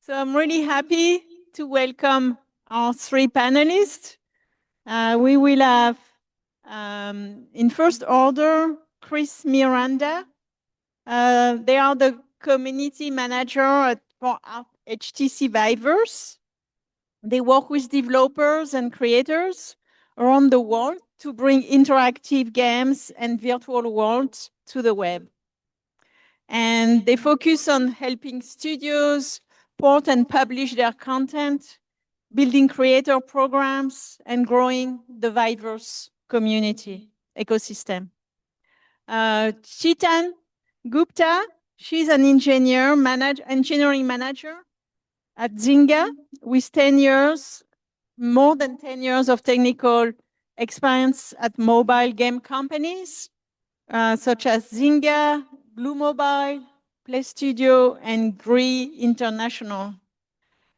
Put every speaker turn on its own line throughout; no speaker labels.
So I'm really happy to welcome our three panelists. We will have, in first order, Cris Miranda. They are the community manager for HTC VIVERSE. They work with developers and creators around the world to bring interactive games and virtual worlds to the web. And they focus on helping studios port and publish their content, building creator programs, and growing the Viverse community ecosystem. Chitvan Gupta, she's an engineering manager at Zynga with 10 years, more than 10 years of technical experience at mobile game companies such as Zynga, Glu Mobile, Playstudios, and Gree International.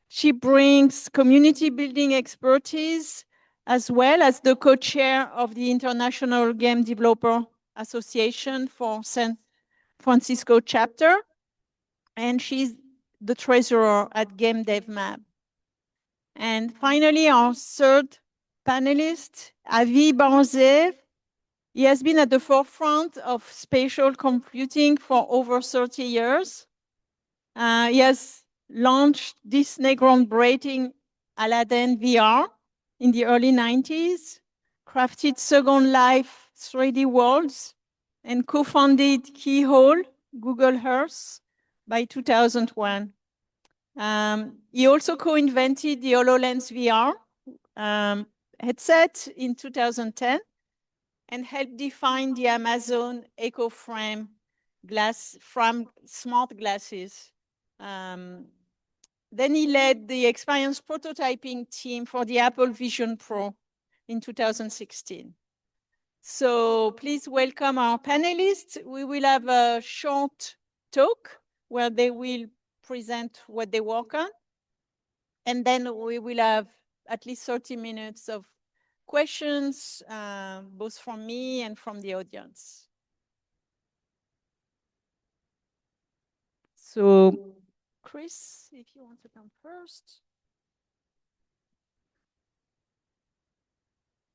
She brings community building expertise as well as the co-chair of the International Game Developer Association for San Francisco chapter, and she's the treasurer at gamedevmap. And finally, our third panelist, Avi Bar-Zeev. He has been at the forefront of spatial computing for over 30 years. He has launched Disney groundbreaking Aladdin VR in the early 90s, crafted Second Life 3D worlds, and co-founded Keyhole, Google Earth, by 2001. He also co-invented the HoloLens VR headset in 2010 and helped define the Amazon EcoFrame from smart glasses. Then he led the experience prototyping team for the Apple Vision Pro in 2016. So please welcome our panelists. We will have a short talk where they will present what they work on. And then we will have at least 30 minutes of questions, both from me and from the audience. So, Cris, if you want to come first.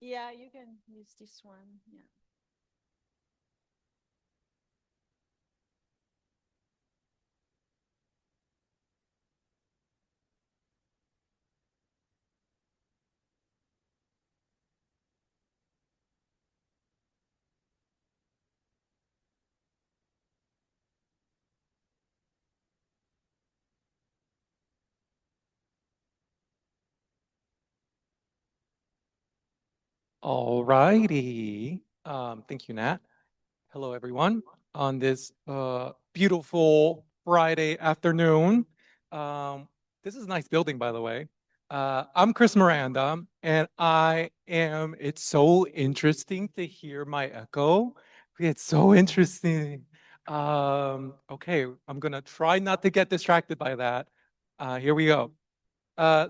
Yeah, you can use this one. Yeah.
All righty. Thank you, Nat. Hello, everyone, on this beautiful Friday afternoon. This is a nice building, by the way. I'm Cris Miranda, and it's so interesting to hear my echo. It's so interesting. Okay, I'm gonna try not to get distracted by that. Here we go.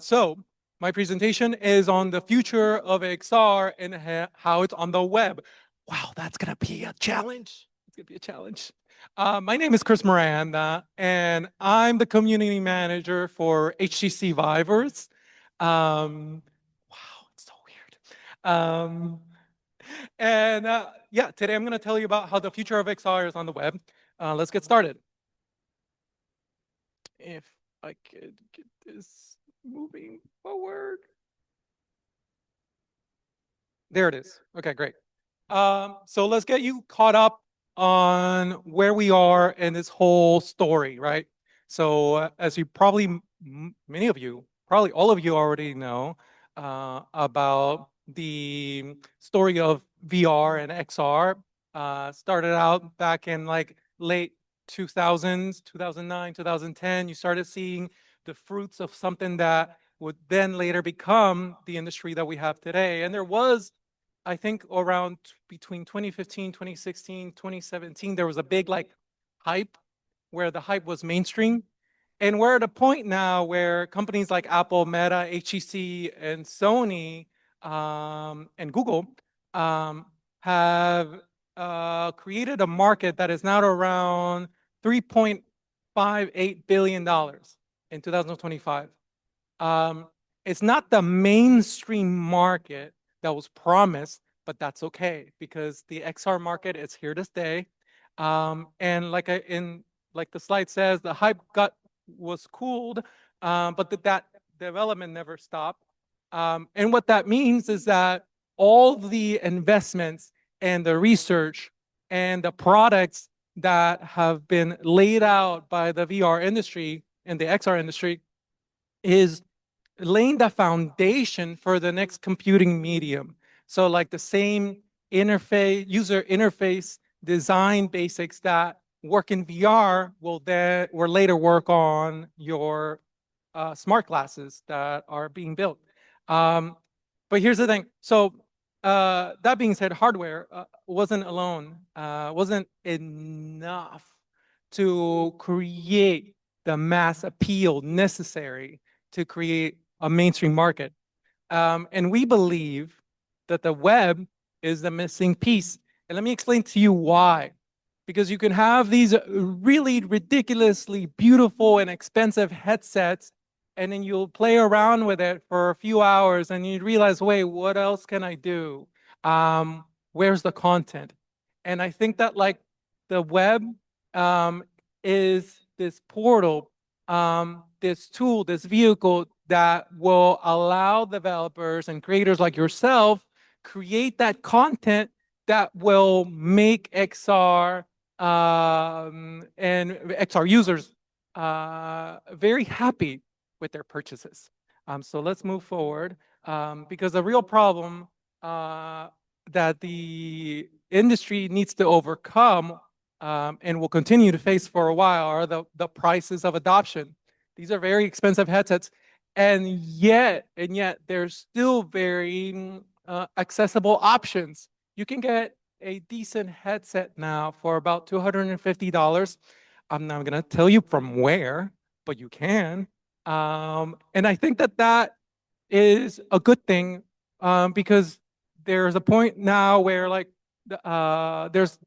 So my presentation is on the future of XR and how it's on the web. Wow, that's gonna be a challenge. It's gonna be a challenge. My name is Cris Miranda, and I'm the community manager for HTC VIVERSE. Wow, it's so weird. Yeah, today I'm gonna tell you about how the future of XR is on the web. Let's get started. If I could get this moving forward. There it is. Okay, great. So let's get you caught up on where we are in this whole story, right? So as you probably, many of you, probably all of you already know about the story of VR and XR. Started out back in like late 2000s, 2009, 2010. You started seeing the fruits of something that would then later become the industry that we have today. And there was, I think, around between 2015, 2016, 2017, there was a big like hype where the hype was mainstream. And we're at a point now where companies like Apple, Meta, HTC, and Sony and Google have created a market that is now around $3.58 billion. in 2025. It's not the mainstream market that was promised, but that's okay because the XR market is here to stay. And like the slide says, the hype was cooled, but that development never stopped. And what that means is that all the investments and the research and the products that have been laid out by the VR industry and the XR industry is laying the foundation for the next computing medium. So like the same interface, user interface design basics that work in VR will later work on your smart glasses that are being built. But here's the thing. So that being said, hardware wasn't alone, wasn't enough to create the mass appeal necessary to create a mainstream market. And we believe that the web is the missing piece. And let me explain to you why. Because you can have these really ridiculously beautiful and expensive headsets, and then you'll play around with it for a few hours and you realize, wait, what else can I do? Where's the content? And I think that like the web is this portal, this tool, this vehicle that will allow developers and creators like yourself create that content that will make XR and XR users very happy with their purchases. So let's move forward because the real problem that the industry needs to overcome and will continue to face for a while are the prices of adoption. These are very expensive headsets, and yet there's still very accessible options. You can get a decent headset now for about $250. I'm not going to tell you from where, but you can. And I think that is a good thing because there's a point now where like there's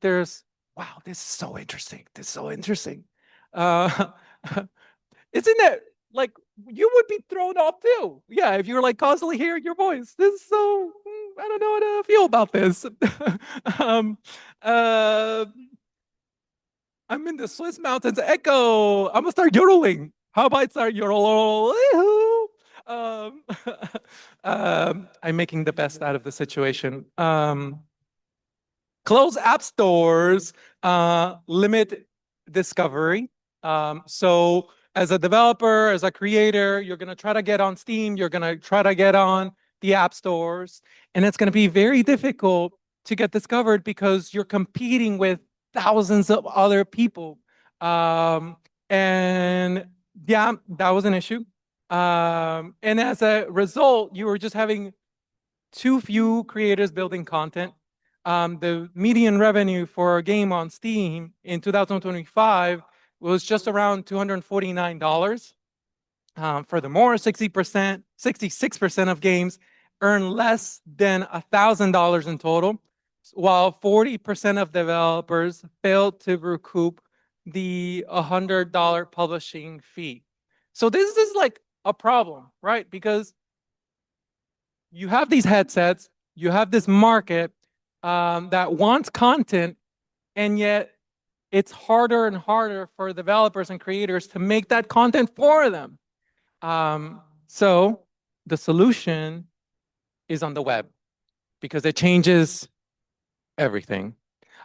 wow, this is so interesting. This is so interesting. Isn't it like you would be thrown off too? Yeah, if you're like constantly hearing your voice. This is so I don't know how to feel about this. I'm in the Swiss mountains. Echo. I'm gonna start yodeling. How about I start yodeling? I'm making the best out of the situation. Close app stores limit discovery. So as a developer, as a creator, you're going to try to get on Steam, you're going to try to get on the app stores, and it's going to be very difficult to get discovered because you're competing with thousands of other people. And yeah, that was an issue. And as a result, you were just having too few creators building content. The median revenue for a game on Steam in 2025 was just around $249. Furthermore, 66% of games earn less than $1,000 in total, while 40% of developers failed to recoup the $100 publishing fee. So this is like a problem, right? Because you have these headsets, you have this market that wants content, and yet it's harder and harder for developers and creators to make that content for them. So the solution is on the web because it changes everything.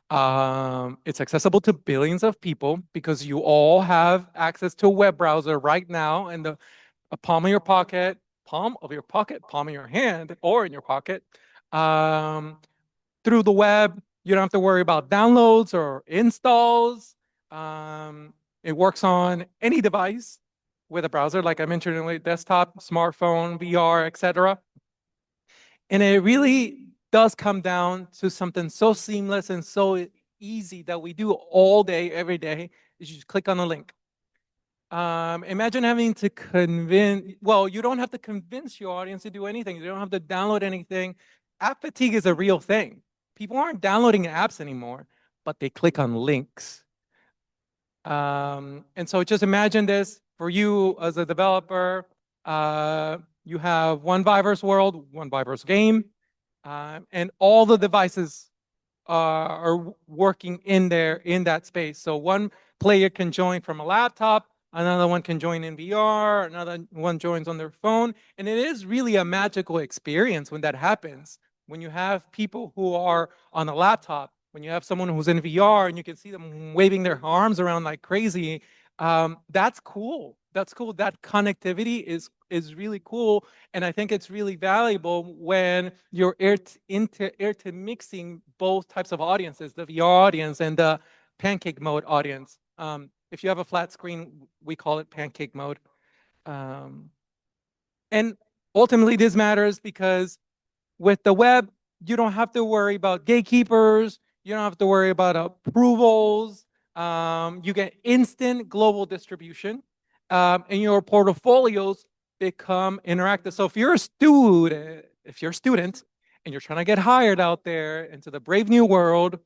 It's accessible to billions of people because you all have access to a web browser right now in the palm of your pocket, palm of your hand, or in your pocket. Through the web, you don't have to worry about downloads or installs. It works on any device with a browser, like I mentioned earlier, desktop, smartphone, VR, etc. And it really does come down to something so seamless and so easy that we do all day, every day, is you just click on a link. Imagine having to you don't have to convince your audience to do anything. You don't have to download anything. App fatigue is a real thing. People aren't downloading apps anymore, but they click on links. And so just imagine this. for you as a developer, you have one Viverse world, one Viverse game, and all the devices are working in there in that space. So one player can join from a laptop, another one can join in VR, another one joins on their phone, and it is really a magical experience when that happens. When you have people who are on a laptop, when you have someone who's in VR and you can see them waving their arms around like crazy, that's cool. That's cool. That connectivity is really cool, and I think it's really valuable when you're intermixing both types of audiences, the VR audience and the pancake mode audience. If you have a flat screen, we call it pancake mode. And ultimately, this matters because with the web, you don't have to worry about gatekeepers. You don't have to worry about approvals. You get instant global distribution, and your portfolios become interactive. So if you're a student, and you're trying to get hired out there into the brave new world,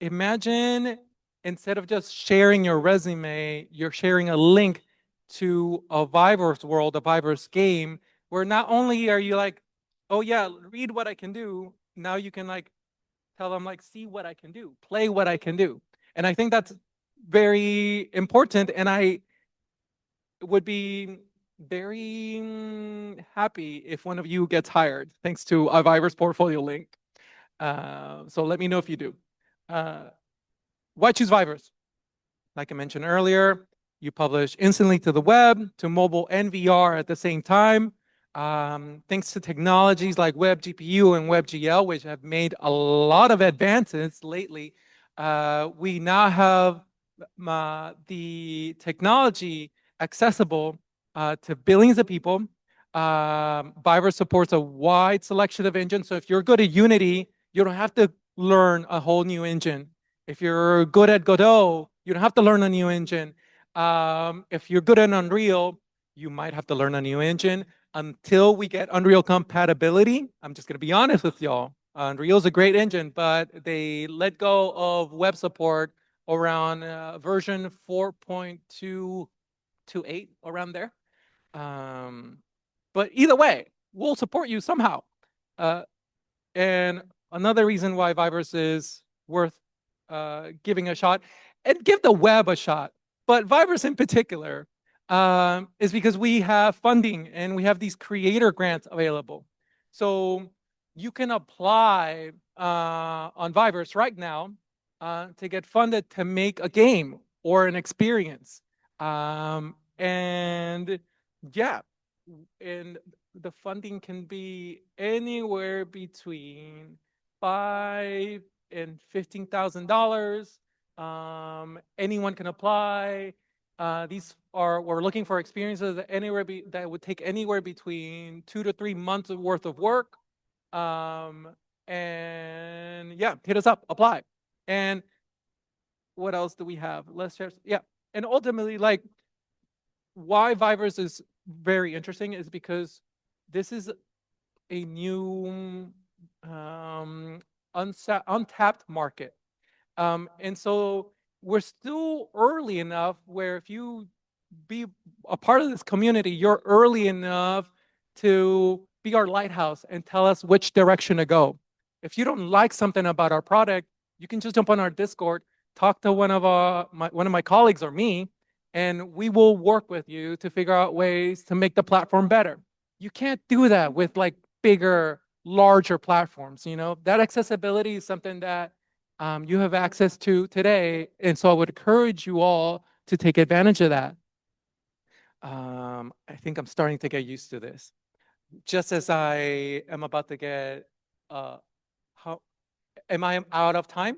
imagine instead of just sharing your resume, you're sharing a link to a Viverse world, a Viverse game, where not only are you like, oh yeah, read what I can do, now you can like tell them like, see what I can do, play what I can do. And I think that's very important. And I would be very happy if one of you gets hired thanks to a Viverse portfolio link. So let me know if you do. Why choose Viverse? Like I mentioned earlier, you publish instantly to the web, to mobile and VR at the same time. Thanks to technologies like WebGPU and WebGL, which have made a lot of advances lately, we now have the technology accessible to billions of people. Viverse supports a wide selection of engines. So if you're good at Unity, you don't have to learn a whole new engine. If you're good at Godot, you don't have to learn a new engine. If you're good at Unreal, you might have to learn a new engine. Until we get Unreal compatibility, I'm just going to be honest with y'all. Unreal is a great engine, but they let go of web support around version 4.228, around there. But either way, we'll support you somehow. And another reason why Viverse is worth giving a shot, and give the web a shot, but Viverse in particular, is because we have funding and we have these creator grants available. So you can apply on Viverse right now to get funded to make a game or an experience. And yeah, and the funding can be anywhere between $5,000 and $15,000. Anyone can apply. We're looking for experiences that would take anywhere between 2 to 3 months worth of work. And yeah, hit us up, apply. And what else do we have? Let's share. Yeah. And ultimately, like, why Viverse is very interesting is because this is a new untapped market. And so we're still early enough where if you be a part of this community, you're early enough to be our lighthouse and tell us which direction to go. If you don't like something about our product, you can just jump on our Discord, talk to one of my colleagues or me, and we will work with you to figure out ways to make the platform better. You can't do that with like bigger, larger platforms. You know, that accessibility is something that you have access to today. And so I would encourage you all to take advantage of that. I think I'm starting to get used to this. Just as I am about to get, am I out of time?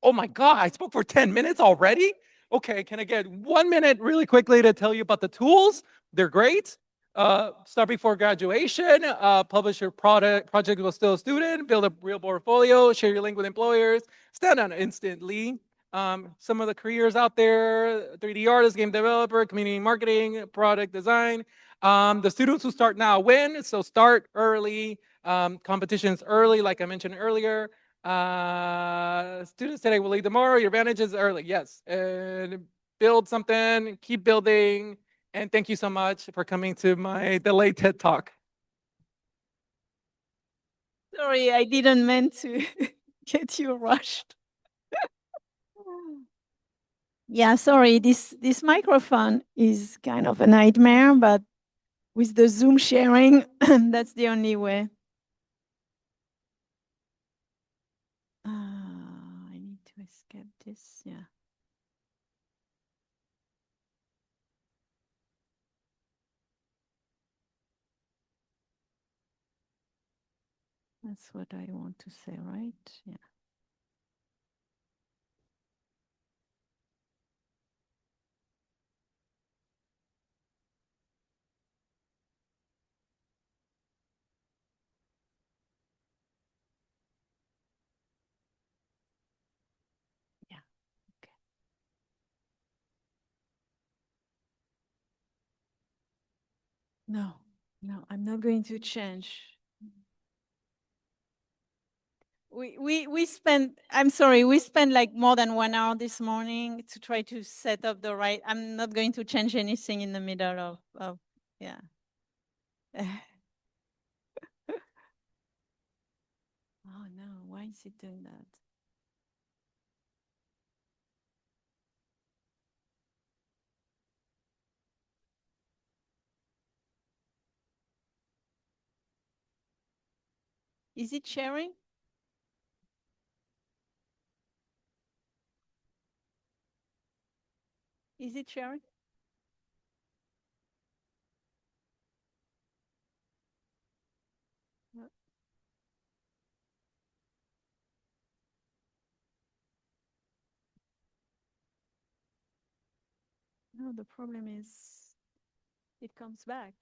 Oh my God, I spoke for 10 minutes already? Okay, can I get 1 minute really quickly to tell you about the tools? They're great. Start before graduation, publish your project while still a student, build a real portfolio, share your link with employers, stand out instantly. Some of the careers out there: 3D artist, game developer, community marketing, product design. The students who start now win, so start early. Competitions early, like I mentioned earlier. Students today will lead tomorrow. Your advantage is early. Yes. And build something, keep building. And thank you so much for coming to my delayed TED Talk.
Sorry, I didn't mean to get you rushed. Yeah, sorry, this microphone is kind of a nightmare, but with the Zoom sharing, that's the only way. I need to escape this, yeah. That's what I want to say, right? Yeah. Yeah. Okay. No, I'm not going to change. We spent, I'm sorry, we spent like more than 1 hour this morning to try to set up the right, I'm not going to change anything in the middle of yeah. Oh no, why is it doing that? Is it sharing? Is it sharing? No, the problem is it comes back.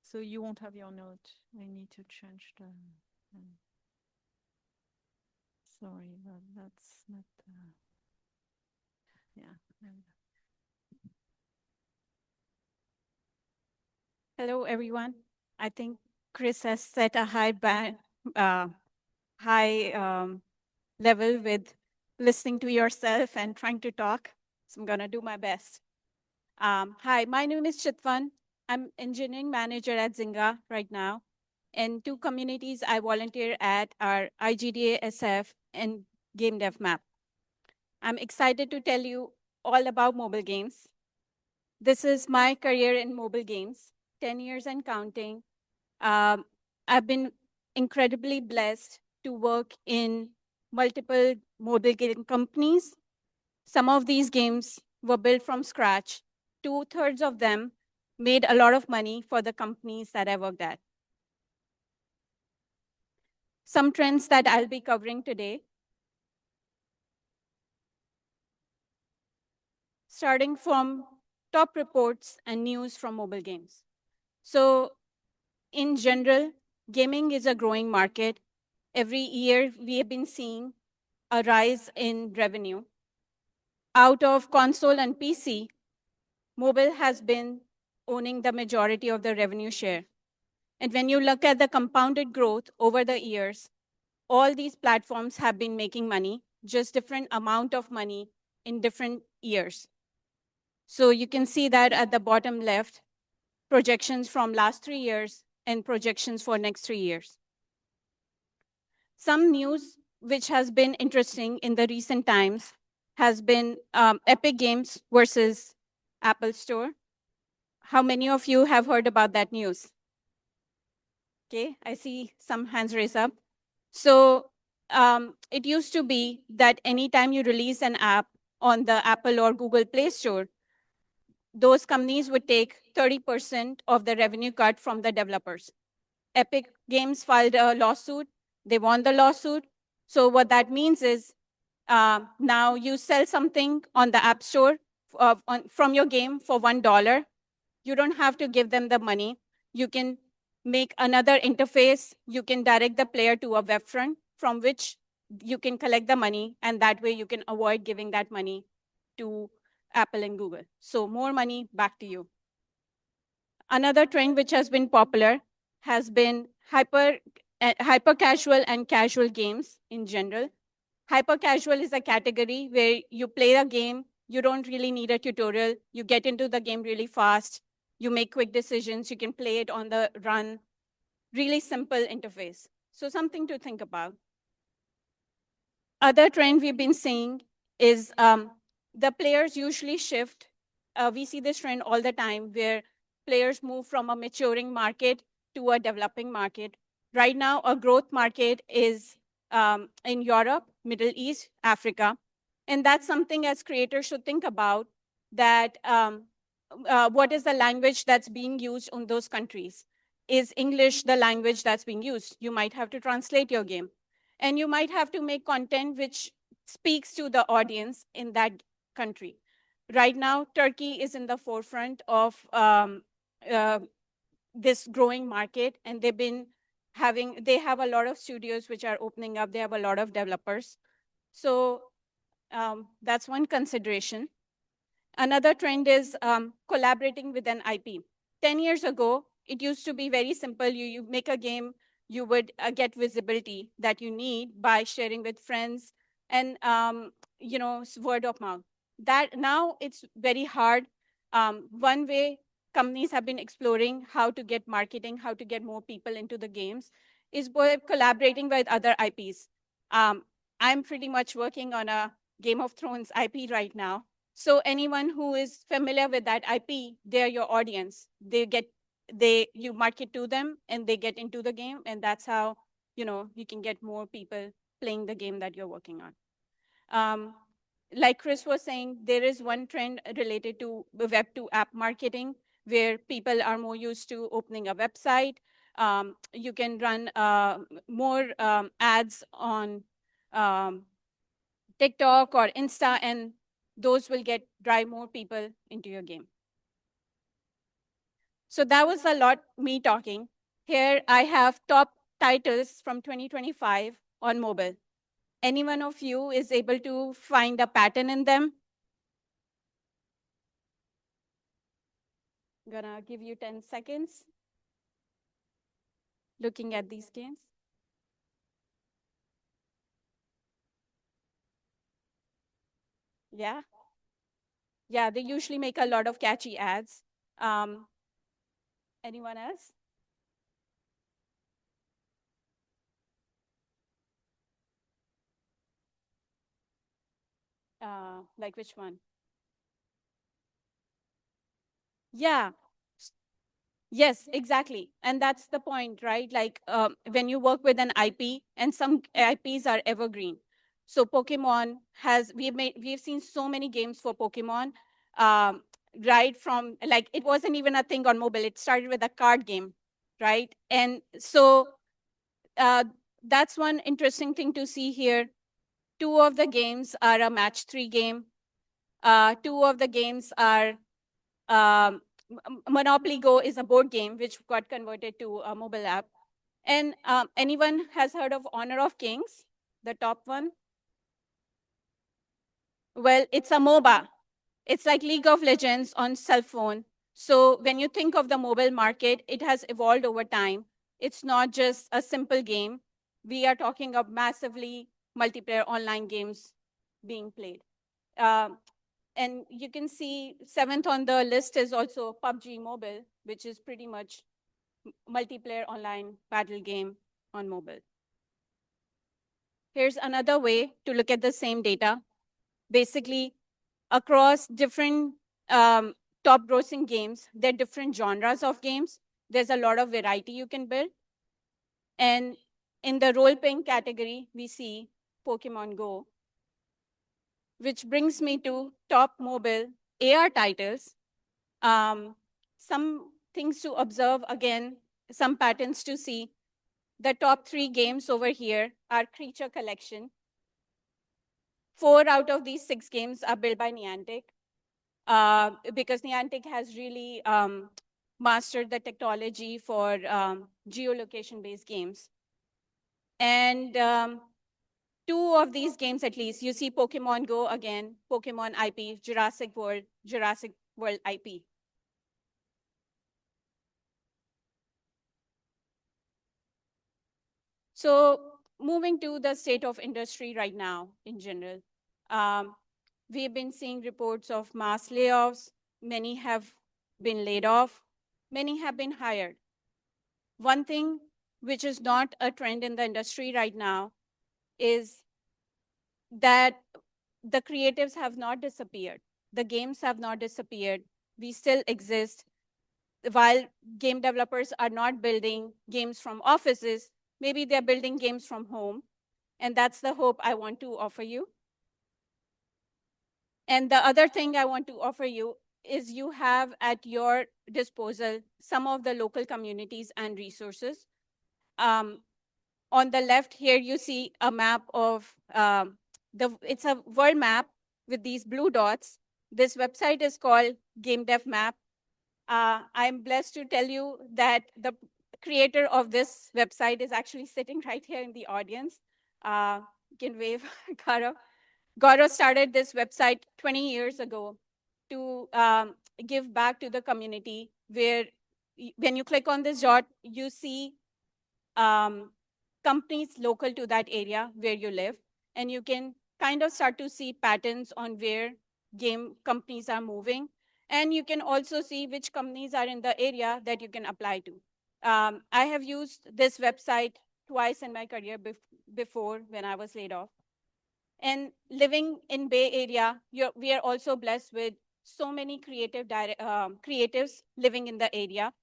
So you won't have your note. I need to change the. Sorry, but that's not. Yeah.
Hello, everyone. I think Chris has set a high level with listening to yourself and trying to talk. So I'm going to do my best. Hi, my name is Chitvan. I'm engineering manager at Zynga right now. And two communities I volunteer at are IGDA SF and gamedevmap. I'm excited to tell you all about mobile games. This is my career in mobile games, 10 years and counting. I've been incredibly blessed to work in multiple mobile game companies. Some of these games were built from scratch. 2/3 of them made a lot of money for the companies that I worked at. Some trends that I'll be covering today. Starting from top reports and news from mobile games. So in general, gaming is a growing market. Every year, we have been seeing a rise in revenue. Out of console and PC, mobile has been owning the majority of the revenue share. And when you look at the compounded growth over the years, all these platforms have been making money, just different amount of money in different years. So you can see that at the bottom left, projections from last 3 years and projections for next 3 years. Some news which has been interesting in the recent times has been Epic Games versus Apple Store. How many of you have heard about that news? Okay, I see some hands raised up. So it used to be that anytime you release an app on the Apple or Google Play Store, those companies would take 30% of the revenue cut from the developers. Epic Games filed a lawsuit. They won the lawsuit. So what that means is now you sell something on the App Store from your game for $1. You don't have to give them the money. You can make another interface. You can direct the player to a web front from which you can collect the money, and that way you can avoid giving that money to Apple and Google. So more money back to you. Another trend which has been popular has been hyper hyper casual and casual games in general. Hyper casual is a category where you play a game, you don't really need a tutorial, you get into the game really fast, you make quick decisions, you can play it on the run, really simple interface. So something to think about. Other trend we've been seeing is the players usually shift. We see this trend all the time where players move from a maturing market to a developing market. Right now, a growth market is in Europe, Middle East, Africa. And that's something as creators should think about, that what is the language that's being used in those countries? Is English the language that's being used? You might have to translate your game. And you might have to make content which speaks to the audience in that country. Right now, Turkey is in the forefront of this growing market, and they have a lot of studios which are opening up. They have a lot of developers. So that's one consideration. Another trend is collaborating with an IP. 10 years ago, it used to be very simple. You make a game, you would get visibility that you need by sharing with friends and word of mouth. That now it's very hard. One way companies have been exploring how to get marketing, how to get more people into the games, is by collaborating with other IPs. I'm pretty much working on a Game of Thrones IP right now. So anyone who is familiar with that IP, they're your audience. You market to them and they get into the game, and that's how you can get more people playing the game that you're working on. Like Chris was saying, there is one trend related to web to app marketing where people are more used to opening a website. You can run more ads on TikTok or Insta, and those will drive more people into your game. So that was a lot me talking. Here I have top titles from 2025 on mobile. Any one of you is able to find a pattern in them? I'm gonna give you 10 seconds looking at these games. Yeah. Yeah, they usually make a lot of catchy ads. Anyone else? Like which one? Yeah. Yes, exactly. And that's the point, right? Like when you work with an IP, and some IPs are evergreen. So Pokemon we've seen so many games for Pokemon, right from, like, it wasn't even a thing on mobile. It started with a card game, right? And so that's one interesting thing to see here. 2 of the games are a match 3 game. 2 of the games are Monopoly Go is a board game which got converted to a mobile app. And anyone has heard of Honor of Kings, the top one? Well, it's a MOBA. It's like League of Legends on cell phone. So when you think of the mobile market, it has evolved over time. It's not just a simple game. We are talking of massively multiplayer online games being played. And you can see 7th on the list is also PUBG Mobile, which is pretty much multiplayer online battle game on mobile. Here's another way to look at the same data. Basically, across different top grossing games, there are different genres of games. There's a lot of variety you can build. And in the role-playing category, we see Pokemon Go, which brings me to top mobile AR titles. Some things to observe, again, some patterns to see. The top 3 games over here are Creature Collection. 4 out of these 6 games are built by Niantic, because Niantic has really mastered the technology for geolocation-based games. And 2 of these games, at least, you see Pokemon Go again, Pokemon IP, Jurassic World IP. So moving to the state of industry right now in general, we've been seeing reports of mass layoffs. Many have been laid off. Many have been hired. One thing which is not a trend in the industry right now is that the creatives have not disappeared. The games have not disappeared. We still exist. While game developers are not building games from offices, maybe they're building games from home. And that's the hope I want to offer you. And the other thing I want to offer you is you have at your disposal some of the local communities and resources. On the left here, you see a map of, it's a world map with these blue dots. This website is called gamedevmap. I'm blessed to tell you that the creator of this website is actually sitting right here in the audience. You can wave, Gaurav. Gaurav started this website 20 years ago to give back to the community, where when you click on this dot, you see companies local to that area where you live, and you can kind of start to see patterns on where game companies are moving. And you can also see which companies are in the area that you can apply to. I have used this website twice in my career before when I was laid off. And living in Bay Area, we are also blessed with so many creatives living in the area.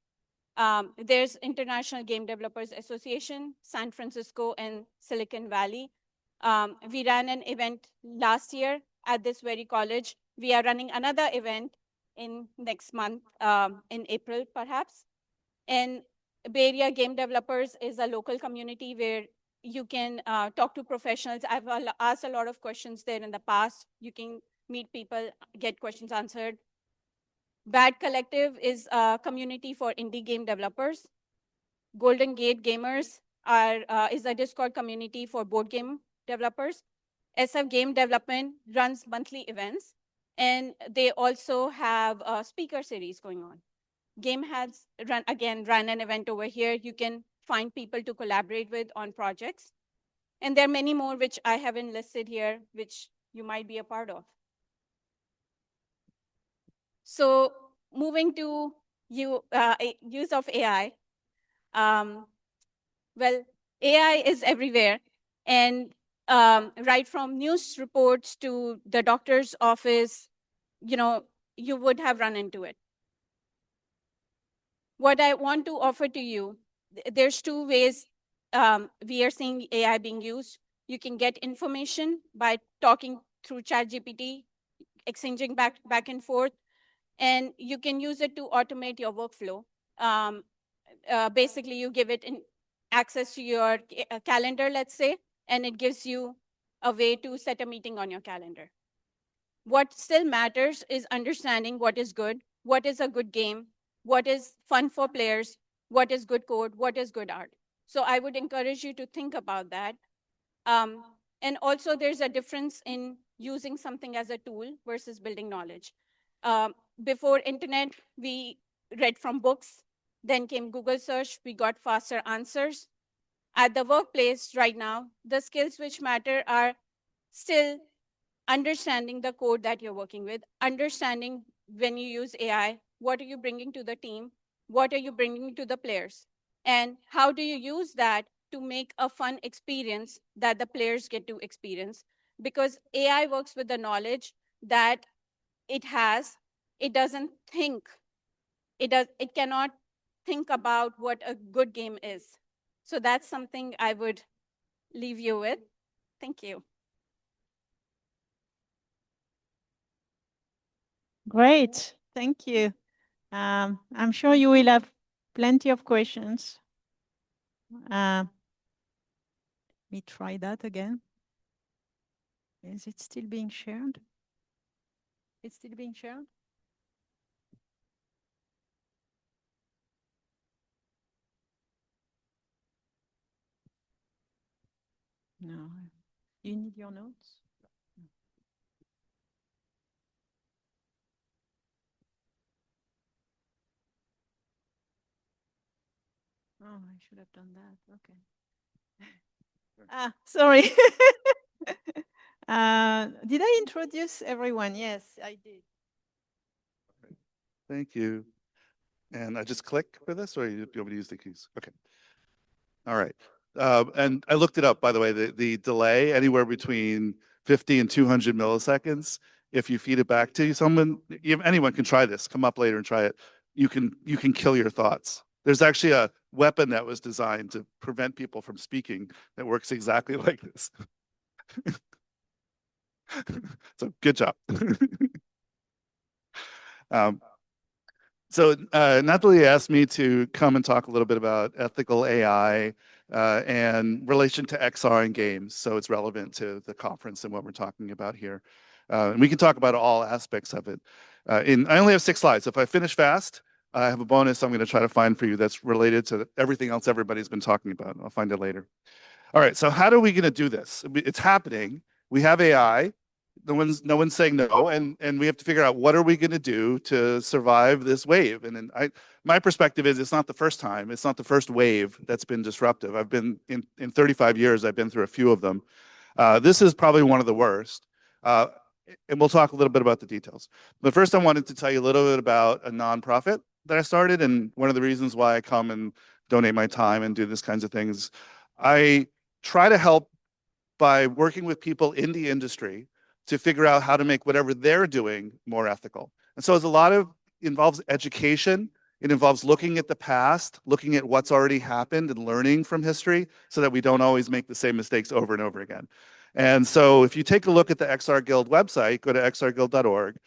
There's International Game Developers Association, San Francisco and Silicon Valley. We ran an event last year at this very college. We are running another event in next month, in April, perhaps. And Bay Area Game Developers is a local community where you can talk to professionals. I've asked a lot of questions there in the past. You can meet people, get questions answered. Bad Collective is a community for indie game developers. Golden Gate Gamers is a Discord community for board game developers. SF Game Development runs monthly events, and they also have a speaker series going on. Game has run an event over here. You can find people to collaborate with on projects. And there are many more which I haven't listed here, which you might be a part of. So moving to use of AI. Well, AI is everywhere. And right from news reports to the doctor's office, you would have run into it. What I want to offer to you, there's two ways we are seeing AI being used. You can get information by talking through ChatGPT, exchanging back and forth, and you can use it to automate your workflow. Basically, you give it access to your calendar, let's say, and it gives you a way to set a meeting on your calendar. What still matters is understanding what is good, what is a good game, what is fun for players, what is good code, what is good art. So I would encourage you to think about that. And also, there's a difference in using something as a tool versus building knowledge. Before internet, we read from books, then came Google search, we got faster answers. At the workplace right now, the skills which matter are still understanding the code that you're working with, understanding when you use AI, what are you bringing to the team, what are you bringing to the players, and how do you use that to make a fun experience that the players get to experience. Because AI works with the knowledge that it has. It doesn't think. It cannot think about what a good game is. So that's something I would leave you with. Thank you.
Great, thank you. I'm sure you will have plenty of questions. Let me try that again. Is it still being shared? It's still being shared? No. You need your notes? Oh, I should have done that. Okay. Sorry. Did I introduce everyone? Yes, I did.
Thank you. And I just click for this, or you want me to use the keys? Okay. All right. And I looked it up, by the way, the delay anywhere between 50 and 200 milliseconds. If you feed it back to someone, anyone can try this. Come up later and try it. You can kill your thoughts. There's actually a weapon that was designed to prevent people from speaking that works exactly like this. So good job. So Natalie asked me to come and talk a little bit about ethical AI and relation to XR and games. So it's relevant to the conference and what we're talking about here. And we can talk about all aspects of it. I only have 6 slides. If I finish fast, I have a bonus I'm going to try to find for you that's related to everything else everybody's been talking about. I'll find it later. All right, so how are we going to do this? It's happening. We have AI. No one's saying no, and we have to figure out what are we going to do to survive this wave. And my perspective is it's not the first time, it's not the first wave that's been disruptive. I've been in 35 years, I've been through a few of them. This is probably one of the worst. And we'll talk a little bit about the details. But first, I wanted to tell you a little bit about a nonprofit that I started, and one of the reasons why I come and donate my time and do this kinds of things. I try to help by working with people in the industry to figure out how to make whatever they're doing more ethical. And so it involves education. It involves looking at the past, looking at what's already happened and learning from history so that we don't always make the same mistakes over and over again. And so if you take a look at the XR Guild website, go to xrguild.org.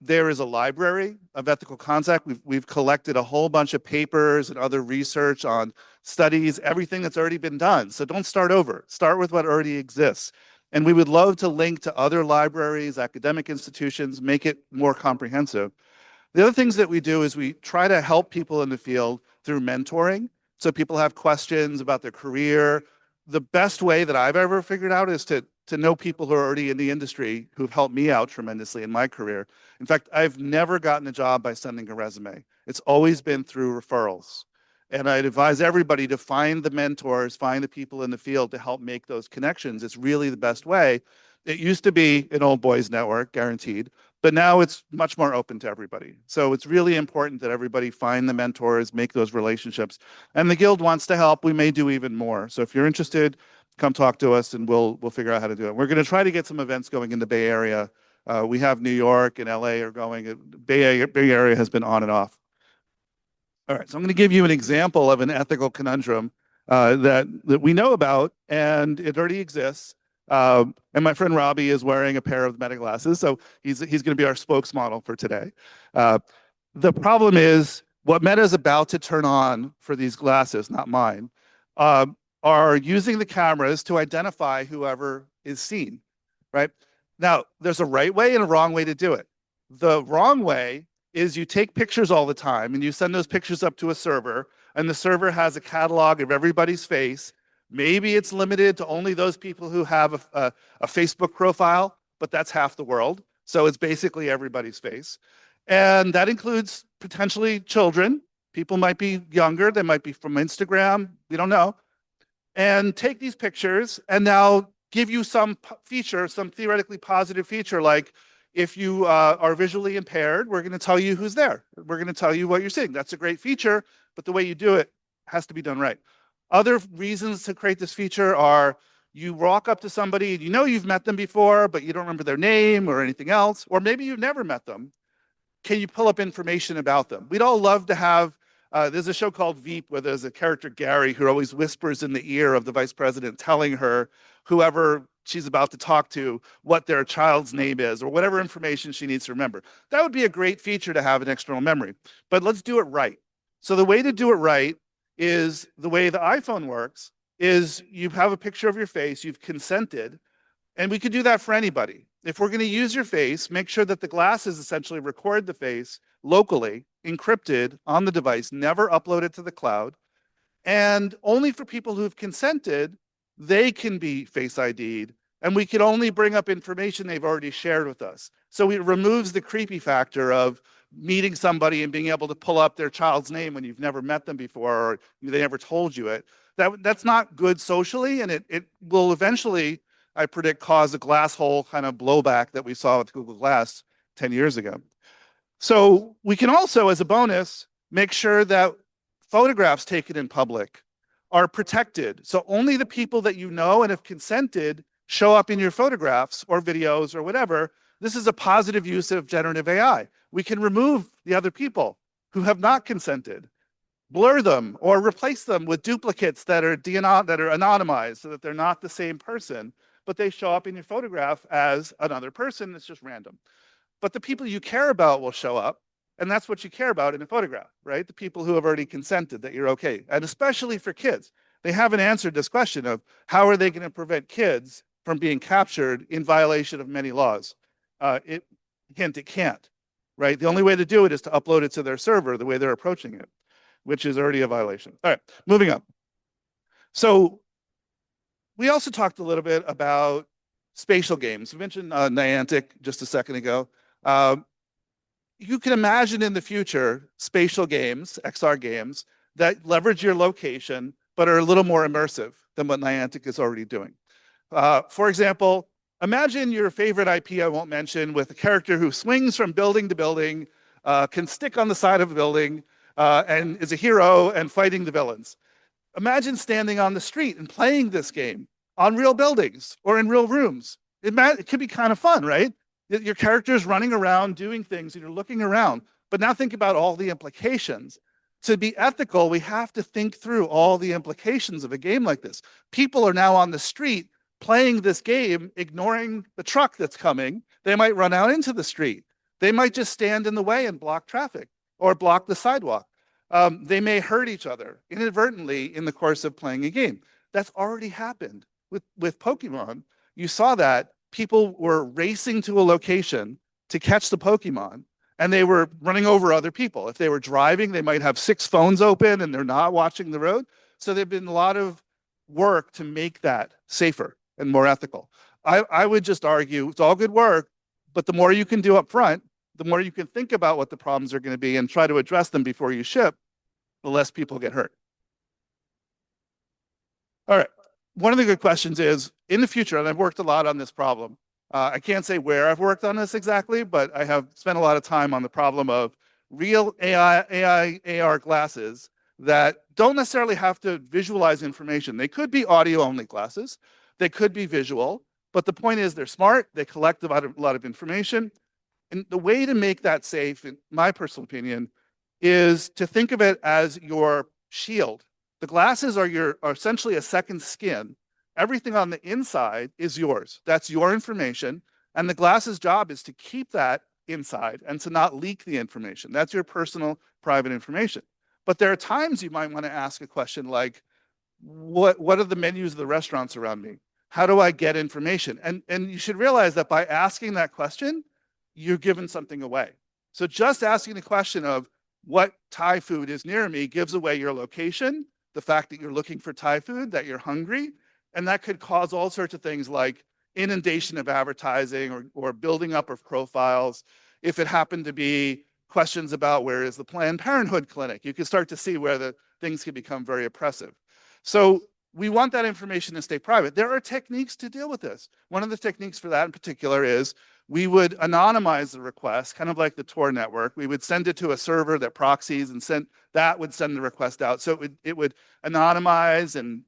There is a library of ethical conduct. We've collected a whole bunch of papers and other research on studies, everything that's already been done. So don't start over. Start with what already exists. And we would love to link to other libraries, academic institutions, make it more comprehensive. The other things that we do is we try to help people in the field through mentoring. So people have questions about their career. The best way that I've ever figured out is to know people who are already in the industry who've helped me out tremendously in my career. In fact, I've never gotten a job by sending a resume. It's always been through referrals. And I'd advise everybody to find the mentors, find the people in the field to help make those connections. It's really the best way. It used to be an old boys network, guaranteed, but now it's much more open to everybody. So it's really important that everybody find the mentors, make those relationships. And the Guild wants to help. We may do even more. So if you're interested, come talk to us and we'll figure out how to do it. We're going to try to get some events going in the Bay Area. We have New York and LA are going. Bay Area has been on and off. All right, so I'm going to give you an example of an ethical conundrum that we know about, and it already exists. And my friend Robbie is wearing a pair of Meta glasses, so he's going to be our spokesmodel for today. The problem is what Meta is about to turn on for these glasses, not mine, are using the cameras to identify whoever is seen, right? Now, there's a right way and a wrong way to do it. The wrong way is you take pictures all the time and you send those pictures up to a server, and the server has a catalog of everybody's face. Maybe it's limited to only those people who have a Facebook profile, but that's half the world. So it's basically everybody's face. And that includes potentially children. People might be younger, they might be from Instagram, we don't know. And take these pictures and now give you some feature, some theoretically positive feature, like if you are visually impaired, we're going to tell you who's there. We're going to tell you what you're seeing. That's a great feature, but the way you do it has to be done right. Other reasons to create this feature are you walk up to somebody, you know you've met them before, but you don't remember their name or anything else, or maybe you've never met them. Can you pull up information about them? We'd all love to have, there's a show called Veep where there's a character, Gary, who always whispers in the ear of the vice president, telling her whoever she's about to talk to what their child's name is or whatever information she needs to remember. That would be a great feature to have in external memory, but let's do it right. So the way to do it right is the way the iPhone works is you have a picture of your face, you've consented, and we could do that for anybody. If we're going to use your face, make sure that the glasses essentially record the face locally, encrypted on the device, never upload it to the cloud, and only for people who've consented, they can be Face ID'd, and we can only bring up information they've already shared with us. So it removes the creepy factor of meeting somebody and being able to pull up their child's name when you've never met them before or they never told you it. That's not good socially, and it will eventually, I predict, cause a glass hole kind of blowback that we saw with Google Glass 10 years ago. So we can also, as a bonus, make sure that photographs taken in public are protected. So only the people that you know and have consented show up in your photographs or videos or whatever. This is a positive use of generative AI. We can remove the other people who have not consented, blur them, or replace them with duplicates that are anonymized so that they're not the same person, but they show up in your photograph as another person. It's just random. But the people you care about will show up, and that's what you care about in a photograph, right? The people who have already consented that you're okay. And especially for kids, they haven't answered this question of how are they going to prevent kids from being captured in violation of many laws. It can't, right? The only way to do it is to upload it to their server the way they're approaching it, which is already a violation. All right, moving on. So we also talked a little bit about spatial games. We mentioned Niantic just a second ago. You can imagine in the future spatial games, XR games, that leverage your location, but are a little more immersive than what Niantic is already doing. For example, imagine your favorite IP I won't mention with a character who swings from building to building, can stick on the side of a building, and is a hero and fighting the villains. Imagine standing on the street and playing this game on real buildings or in real rooms. It could be kind of fun, right? Your character is running around doing things and you're looking around. But now think about all the implications. To be ethical, we have to think through all the implications of a game like this. People are now on the street playing this game, ignoring the truck that's coming. They might run out into the street. They might just stand in the way and block traffic or block the sidewalk. They may hurt each other inadvertently in the course of playing a game. That's already happened with Pokemon. You saw that people were racing to a location to catch the Pokemon, and they were running over other people. If they were driving, they might have 6 phones open and they're not watching the road. So there've been a lot of work to make that safer and more ethical. I would just argue it's all good work, but the more you can do up front, the more you can think about what the problems are going to be and try to address them before you ship, the less people get hurt. All right. One of the good questions is, in the future, and I've worked a lot on this problem. I can't say where I've worked on this exactly, but I have spent a lot of time on the problem of real AI AR glasses that don't necessarily have to visualize information. They could be audio-only glasses. They could be visual. But the point is they're smart. They collect a lot of information. And the way to make that safe, in my personal opinion, is to think of it as your shield. The glasses are essentially a second skin. Everything on the inside is yours. That's your information. And the glasses' job is to keep that inside and to not leak the information. That's your personal, private information. But there are times you might want to ask a question like, what are the menus of the restaurants around me? How do I get information? And you should realize that by asking that question, you're giving something away. So just asking the question of what Thai food is near me gives away your location, the fact that you're looking for Thai food, that you're hungry, and that could cause all sorts of things like inundation of advertising or building up of profiles. If it happened to be questions about where is the Planned Parenthood clinic, you can start to see where the things can become very oppressive. So we want that information to stay private. There are techniques to deal with this. One of the techniques for that in particular is we would anonymize the request, kind of like the Tor network. We would send it to a server that proxies and that would send the request out. So it would anonymize and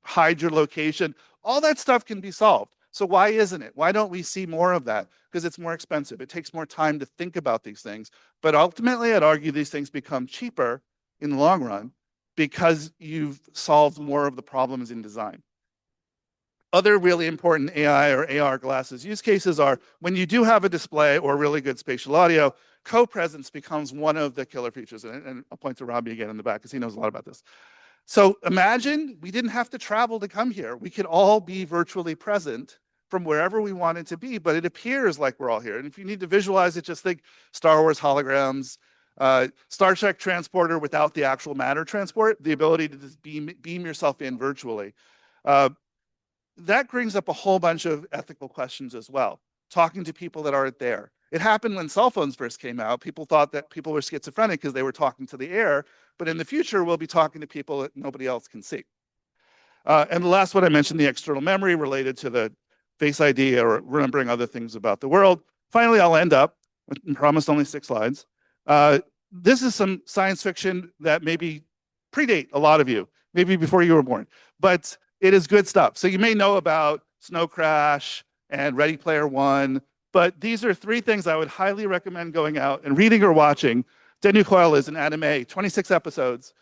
hide your location. All that stuff can be solved. So why isn't it? Why don't we see more of that? Because it's more expensive. It takes more time to think about these things. But ultimately, I'd argue these things become cheaper in the long run because you've solved more of the problems in design. Other really important AI or AR glasses use cases are when you do have a display or really good spatial audio, co-presence becomes one of the killer features. And I'll point to Robbie again in the back because he knows a lot about this. So imagine we didn't have to travel to come here. We could all be virtually present from wherever we wanted to be, but it appears like we're all here. And if you need to visualize it, just think Star Wars holograms, Star Trek transporter without the actual matter transport, the ability to just beam yourself in virtually. That brings up a whole bunch of ethical questions as well. Talking to people that aren't there. It happened when cell phones first came out. People thought that people were schizophrenic because they were talking to the air, but in the future, we'll be talking to people that nobody else can see. And the last one I mentioned, the external memory related to the Face ID or remembering other things about the world. Finally, I'll end up, I promised only 6 slides. This is some science fiction that maybe predate a lot of you, maybe before you were born, but it is good stuff. So you may know about Snow Crash and Ready Player One, but these are 3 things I would highly recommend going out and reading or watching. Denyu Coil is an anime, 26 episodes.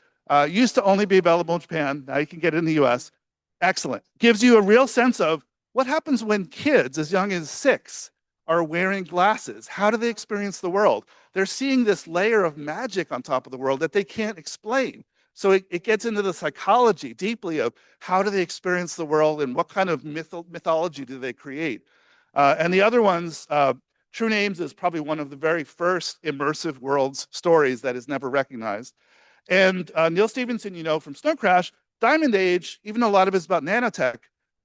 Used to only be available in Japan. Now you can get it in the US. Excellent. Gives you a real sense of what happens when kids as young as 6 are wearing glasses. How do they experience the world? They're seeing this layer of magic on top of the world that they can't explain. So it gets into the psychology deeply of how do they experience the world and what kind of mythology do they create. And the other ones, True Names is probably one of the very first immersive worlds stories that is never recognized. And Neil Stevenson, you know, from Snow Crash, Diamond Age, even though a lot of it's about nanotech,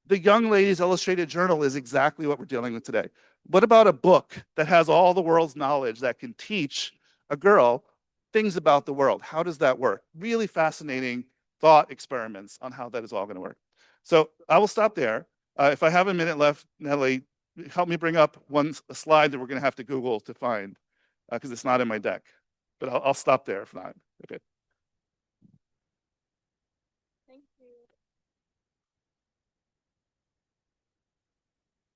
the Young Ladies Illustrated Journal is exactly what we're dealing with today. What about a book that has all the world's knowledge that can teach a girl things about the world? How does that work? Really fascinating thought experiments on how that is all going to work. So I will stop there. If I have a minute left, Natalie, help me bring up a slide that we're going to have to Google to find because it's not in my deck. But I'll stop there if not. Okay.
Thank you.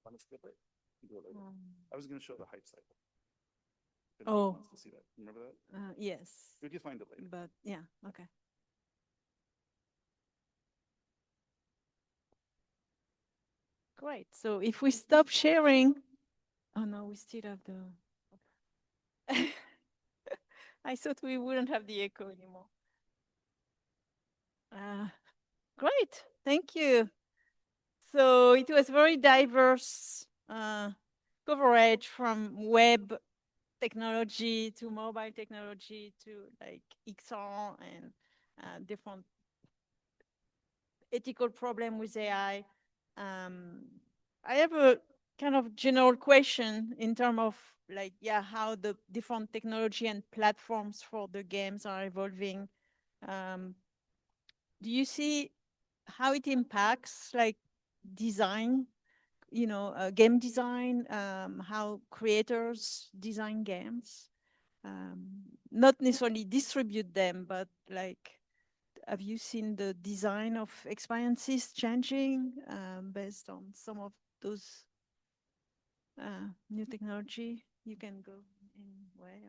Want to skip it? Do it later. I was going to show the hype cycle. If
Oh.
anyone wants to see that. Remember that?
Yes,
We can find it later.
but yeah, okay. Great. So if we stop sharing, oh no, we still have the. I thought we wouldn't have the echo anymore. Great, thank you. So it was very diverse coverage from web technology to mobile technology to like XR and different ethical problem with AI. I have a kind of general question in terms of like, yeah, how the different technology and platforms for the games are evolving. Do you see how it impacts like design, you know, game design, how creators design games? Not necessarily distribute them, but like, have you seen the design of experiences changing based on some of those new technology? You can go anyway.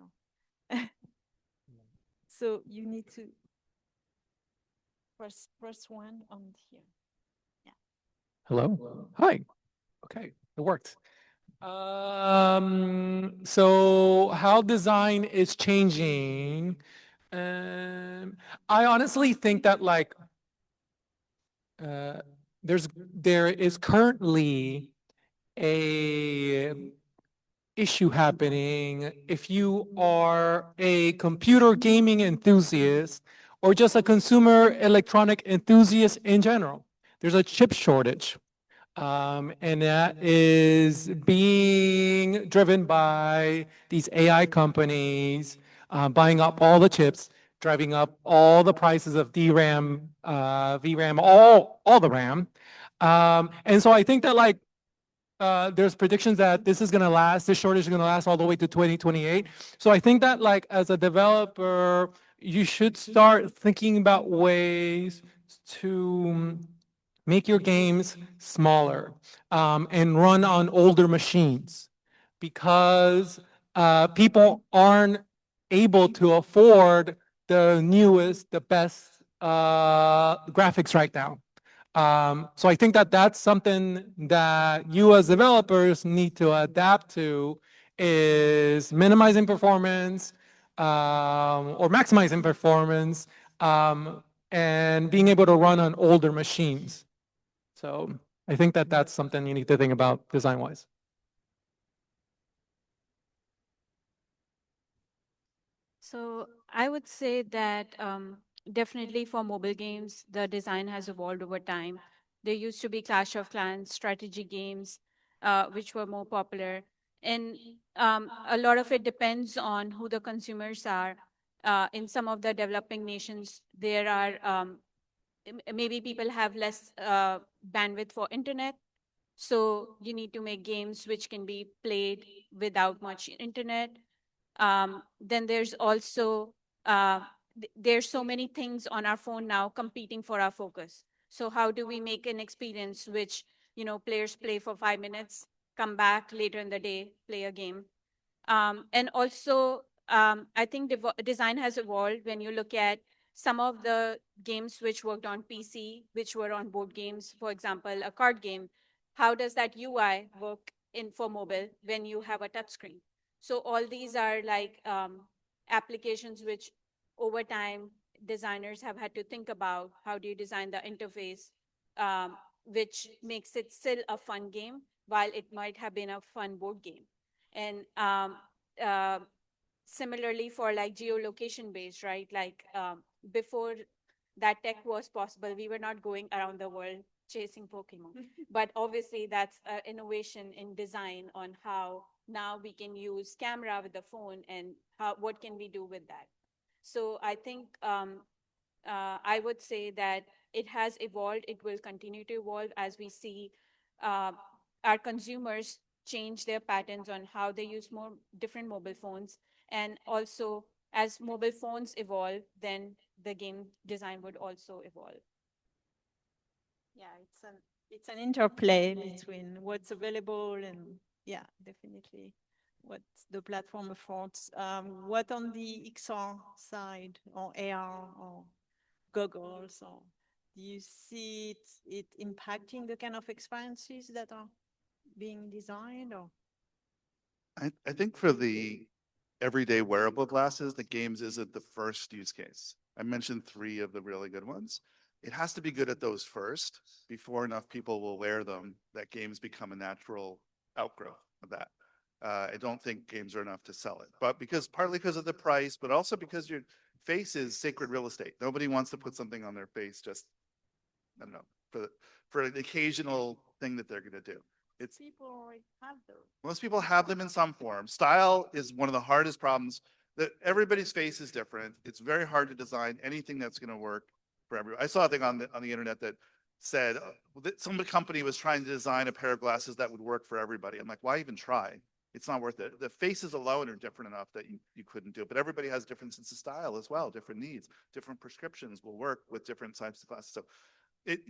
So you need to press 1 on here. Yeah.
Hello. Hi. Okay, it worked. So how design is changing. I honestly think that like there is currently a issue happening if you are a computer gaming enthusiast or just a consumer electronic enthusiast in general. There's a chip shortage. And that is being driven by these AI companies buying up all the chips, driving up all the prices of DRAM, VRAM, all the RAM. And so I think that like there's predictions that this is going to last, this shortage is going to last all the way to 2028. So I think that like as a developer, you should start thinking about ways to make your games smaller and run on older machines because people aren't able to afford the newest, the best graphics right now. So I think that that's something that you as developers need to adapt to is minimizing performance or maximizing performance and being able to run on older machines. So I think that that's something you need to think about design-wise.
So I would say that definitely for mobile games, the design has evolved over time. There used to be Clash of Clans strategy games, which were more popular. And a lot of it depends on who the consumers are. In some of the developing nations, there are maybe people have less bandwidth for internet. So you need to make games which can be played without much internet. Then there's also, there's so many things on our phone now competing for our focus. So how do we make an experience which, players play for 5 minutes, come back later in the day, play a game? And also, I think design has evolved when you look at some of the games which worked on PC, which were on board games, for example, a card game. How does that UI work for mobile when you have a touchscreen? So all these are like applications which over time designers have had to think about. How do you design the interface, which makes it still a fun game while it might have been a fun board game? And similarly for like geolocation based, right? Like before that tech was possible, we were not going around the world chasing Pokemon. But obviously that's innovation in design on how now we can use camera with the phone and what can we do with that. So I think I would say that it has evolved. It will continue to evolve as we see our consumers change their patterns on how they use more different mobile phones. And also, as mobile phones evolve, then the game design would also evolve.
Yeah, it's an interplay between what's available and, yeah, definitely what's the platform affords. What on the XR side, or AR, or goggles, or do you see it impacting the kind of experiences that are being designed? Or
I think for the everyday wearable glasses, the games isn't the first use case. I mentioned 3 of the really good ones. It has to be good at those first before enough people will wear them that games become a natural outgrowth of that. I don't think games are enough to sell it, but partly because of the price, but also because your face is sacred real estate. Nobody wants to put something on their face just, I don't know, for an occasional thing that they're going to do.
people already have those.
Most people have them in some form. Style is one of the hardest problems. That everybody's face is different. It's very hard to design anything that's going to work for everyone. I saw a thing on the internet that said that some company was trying to design a pair of glasses that would work for everybody. I'm like, why even try? It's not worth it. The faces alone are different enough that you couldn't do it. But everybody has different sense of style as well, different needs, different prescriptions will work with different types of glasses. So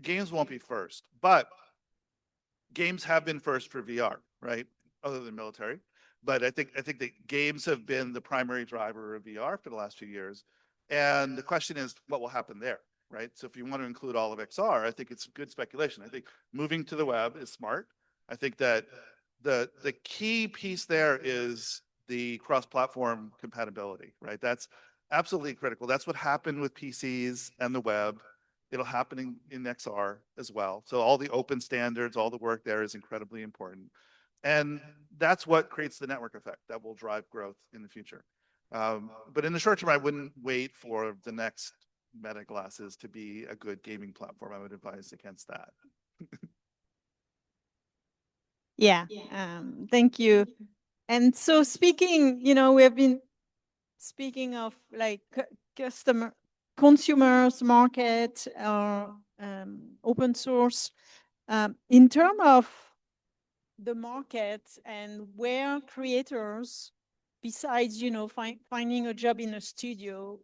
games won't be first, but games have been first for VR, right? Other than military. But I think that games have been the primary driver of VR for the last few years. And the question is, what will happen there, right? So if you want to include all of XR, I think it's good speculation. I think moving to the web is smart. I think that the key piece there is the cross-platform compatibility, right? That's absolutely critical. That's what happened with PCs and the web. It'll happen in XR as well. So all the open standards, all the work there is incredibly important. And that's what creates the network effect that will drive growth in the future. But in the short term, I wouldn't wait for the next Meta glasses to be a good gaming platform. I would advise against that.
Yeah, thank you. And so speaking, we have been speaking of like consumers, market, or open source. In terms of the market and where creators, besides, finding a job in a studio,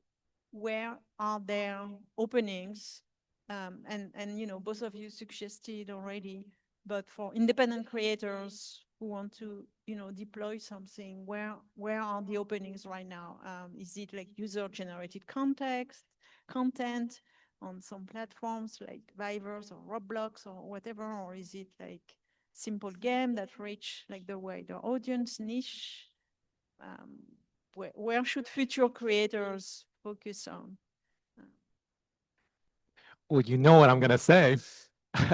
where are their openings? And both of you suggested already, but for independent creators who want to, deploy something, where are the openings right now? Is it like user-generated content on some platforms like VIVERSE or Roblox or whatever, or is it like simple game that reach like the wider audience niche? Where should future creators focus on?
Well, you know what I'm gonna say.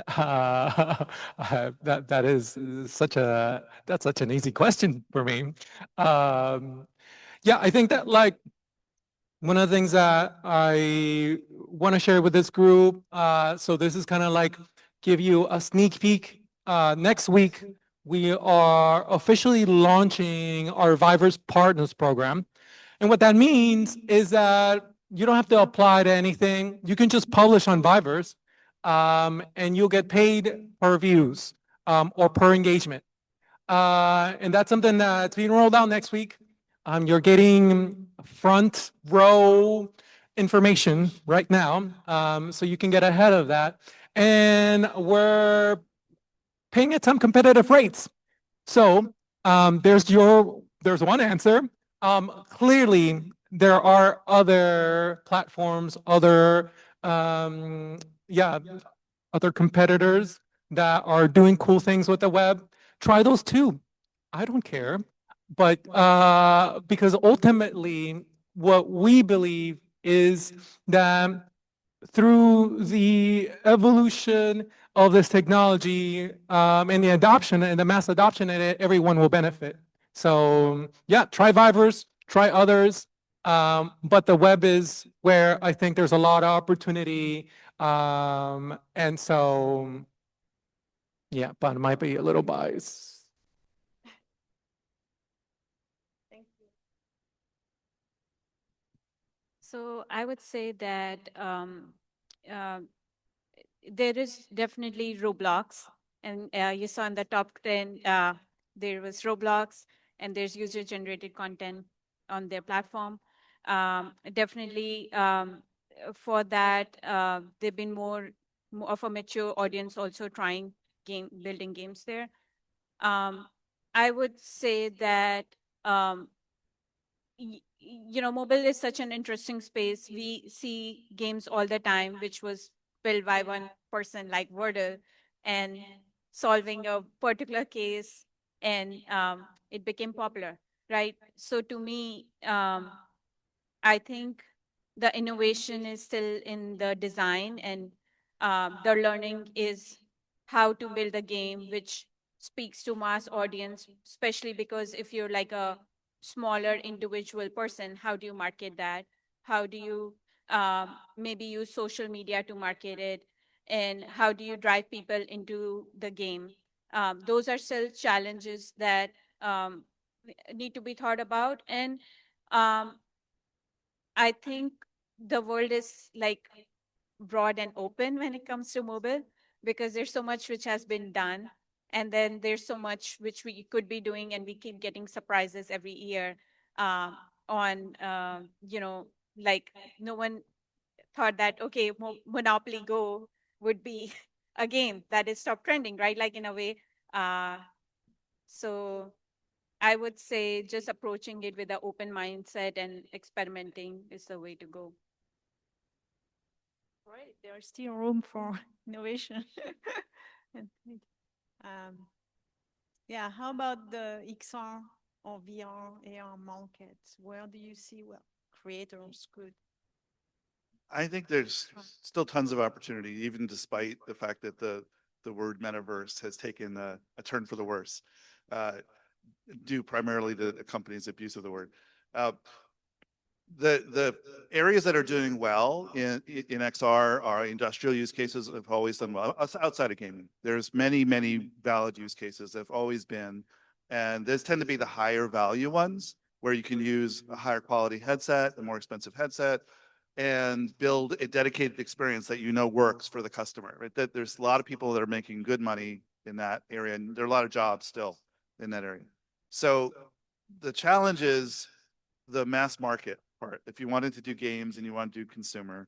That is such an easy question for me. Yeah, I think that like one of the things that I want to share with this group. So this is kind of like give you a sneak peek. Next week we are officially launching our VIVERSE Partners Program. And what that means is that you don't have to apply to anything. You can just publish on VIVERSE, and you'll get paid per views or per engagement. And that's something that's being rolled out next week. You're getting front row information right now, so you can get ahead of that. And we're paying at some competitive rates. So there's one answer. Clearly, there are other platforms, other competitors that are doing cool things with the web. Try those too. I don't care. But because ultimately, what we believe is that through the evolution of this technology and the adoption and the mass adoption in it, everyone will benefit. So yeah, try VIVERSE, try others. But the web is where I think there's a lot of opportunity. And so, yeah, but it might be a little biased.
So I would say that there is definitely Roblox, and you saw in the top 10, there was Roblox, and there's user-generated content on their platform. Definitely for that, they've been more of a mature audience also trying building games there. I would say that mobile is such an interesting space. We see games all the time, which was built by one person like Wordle and solving a particular case, and it became popular, right? So to me, I think the innovation is still in the design, and the learning is how to build a game which speaks to mass audience, especially because if you're like a smaller individual person, how do you market that? How do you maybe use social media to market it? And how do you drive people into the game? Those are still challenges that need to be thought about. And I think the world is like broad and open when it comes to mobile, because there's so much which has been done, and then there's so much which we could be doing, and we keep getting surprises every year on like no one thought that okay, Monopoly Go would be a game that is top trending, right? Like in a way. So I would say just approaching it with an open mindset and experimenting is the way to go.
Right, there's still room for innovation. Yeah, how about the XR or VR, AR markets? Where do you see creators could?
I think there's still tons of opportunity, even despite the fact that the word metaverse has taken a turn for the worse, due primarily to the company's abuse of the word. The areas that are doing well in XR are industrial use cases have always done well outside of gaming. There's many valid use cases that have always been, and those tend to be the higher value ones where you can use a higher quality headset, a more expensive headset, and build a dedicated experience that works for the customer. Right? That there's a lot of people that are making good money in that area, and there are a lot of jobs still in that area. So the challenge is the mass market part. If you wanted to do games and you want to do consumer,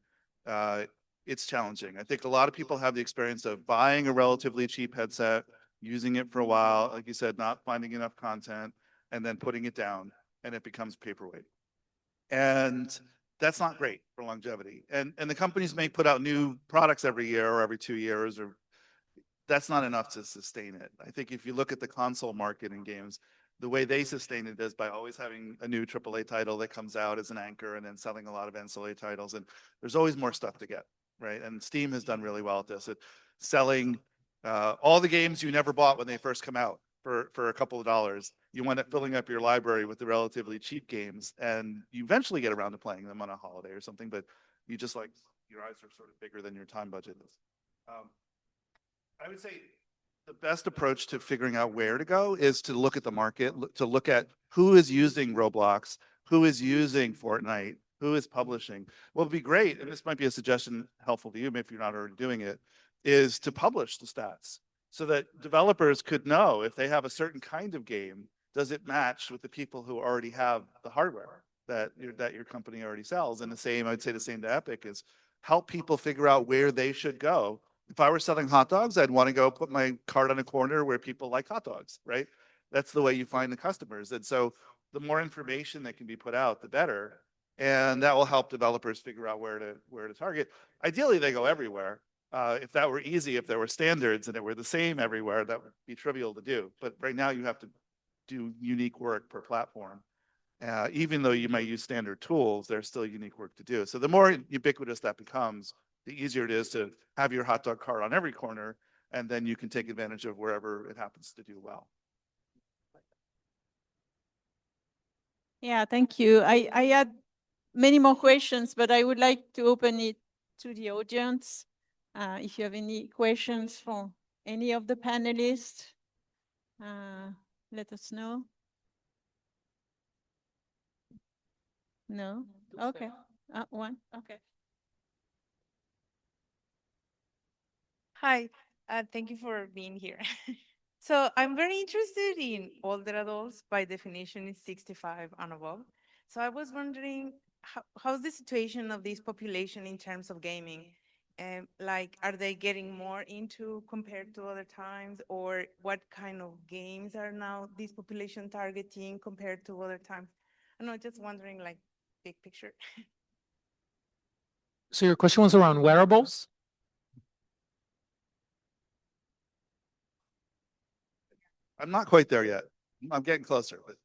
it's challenging. I think a lot of people have the experience of buying a relatively cheap headset, using it for a while, like you said, not finding enough content, and then putting it down, and it becomes paperweight. And that's not great for longevity. And the companies may put out new products every year or every 2 years, or that's not enough to sustain it. I think if you look at the console market in games, the way they sustain it is by always having a new AAA title that comes out as an anchor, and then selling a lot of ancillary titles. And there's always more stuff to get, right? And Steam has done really well at this, at selling all the games you never bought when they first come out for a couple of dollars. You wind up filling up your library with the relatively cheap games, and you eventually get around to playing them on a holiday or something, but you just your eyes are sort of bigger than your time budget is. I would say The best approach to figuring out where to go is to look at the market, to look at who is using Roblox, who is using Fortnite, who is publishing. What would be great, and this might be a suggestion helpful to you if you're not already doing it, is to publish the stats so that developers could know if they have a certain kind of game, does it match with the people who already have the hardware that your company already sells? And the same, I'd say the same to Epic, is help people figure out where they should go. If I were selling hot dogs, I'd want to go put my cart on a corner where people like hot dogs, right? That's the way you find the customers. And so the more information that can be put out, the better. And that will help developers figure out where to target. Ideally, they go everywhere. If that were easy, if there were standards and it were the same everywhere, that would be trivial to do. But right now you have to do unique work per platform. Even though you might use standard tools, there's still unique work to do. So the more ubiquitous that becomes, the easier it is to have your hot dog cart on every corner, and then you can take advantage of wherever it happens to do well.
Yeah, thank you. I had many more questions, but I would like to open it to the audience. If you have any questions for any of the panelists, let us know. No? Okay. One? Okay.
Hi, thank you for being here. So I'm very interested in older adults. By definition, is 65 and above. So I was wondering, how's the situation of this population in terms of gaming? Like, are they getting more into compared to other times? Or what kind of games are now this population targeting compared to other times? I don't know, just wondering, like, big picture.
So your question was around wearables?
I'm not quite there yet. I'm getting closer, but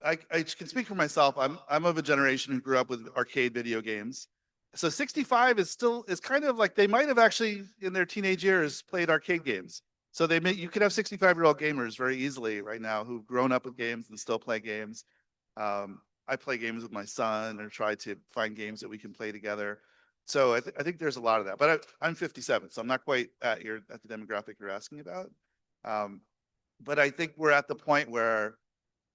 I can speak for myself. I'm of a generation who grew up with arcade video games. So 65 is kind of like they might have actually in their teenage years played arcade games. So you could have 65-year-old gamers very easily right now who've grown up with games and still play games. I play games with my son or try to find games that we can play together. So I think there's a lot of that. But I'm 57, so I'm not quite at the demographic you're asking about. But I think we're at the point where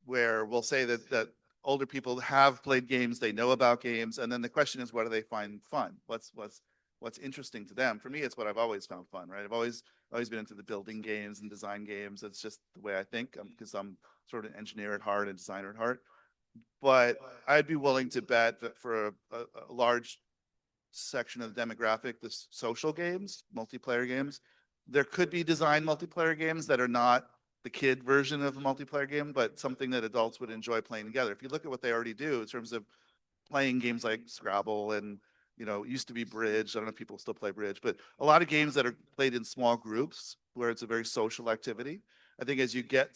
we'll say that older people have played games, they know about games, and then the question is, what do they find fun? What's interesting to them? For me, it's what I've always found fun, right? I've always been into the building games and design games. It's just the way I think, because I'm sort of an engineer at heart and designer at heart. But I'd be willing to bet that for a large section of the demographic, the social games, multiplayer games, there could be design multiplayer games that are not the kid version of a multiplayer game, but something that adults would enjoy playing together. If you look at what they already do in terms of playing games like Scrabble and, it used to be Bridge. I don't know if people still play Bridge, but a lot of games that are played in small groups where it's a very social activity. I think as you get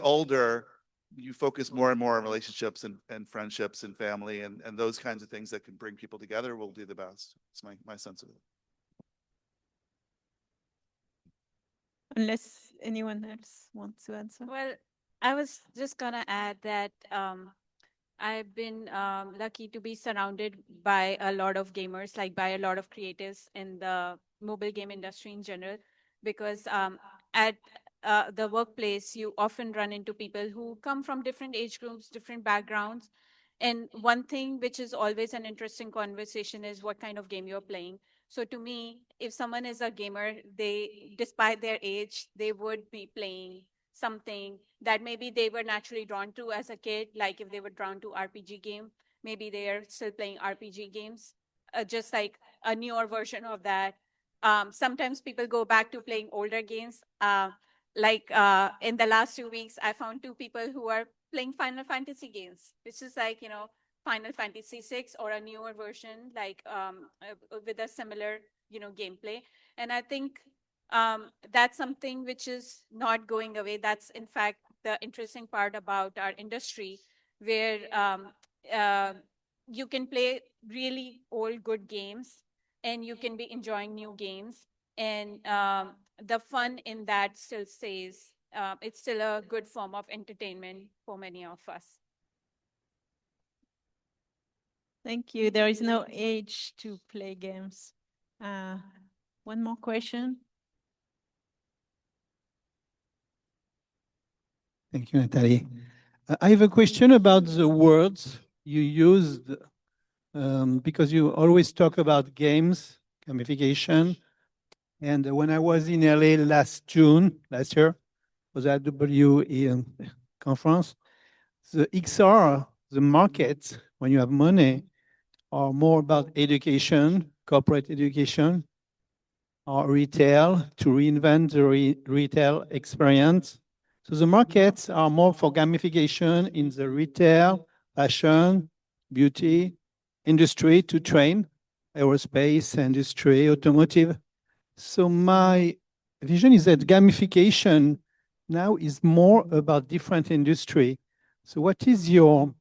older, you focus more and more on relationships and friendships and family and those kinds of things that can bring people together will do the best. It's my sense of it.
Unless anyone else wants to answer.
Well, I was just gonna add that I've been lucky to be surrounded by a lot of gamers, like by a lot of creatives in the mobile game industry in general, because at the workplace, you often run into people who come from different age groups, different backgrounds. And one thing which is always an interesting conversation is what kind of game you're playing. So to me, if someone is a gamer, despite their age, they would be playing something that maybe they were naturally drawn to as a kid. Like if they were drawn to RPG game, maybe they're still playing RPG games, just like a newer version of that. Sometimes people go back to playing older games. In the last 2 weeks, I found 2 people who are playing Final Fantasy games, which is like, Final Fantasy VI or a newer version, like with a similar, gameplay. And I think that's something which is not going away. That's, in fact, the interesting part about our industry, where you can play really old, good games, and you can be enjoying new games. And the fun in that still stays. It's still a good form of entertainment for many of us.
Thank you. There is no age to play games. One more question.
Thank you, Natalie. I have a question about the words you used because you always talk about games, gamification. And when I was in LA last year, was at WE conference, the XR, the market, when you have money, are more about education, corporate education, or retail, to reinvent the retail experience. So the markets are more for gamification in the retail, fashion, beauty, industry to train, aerospace, industry, automotive. So my vision is that gamification now is more about different industry. So what is your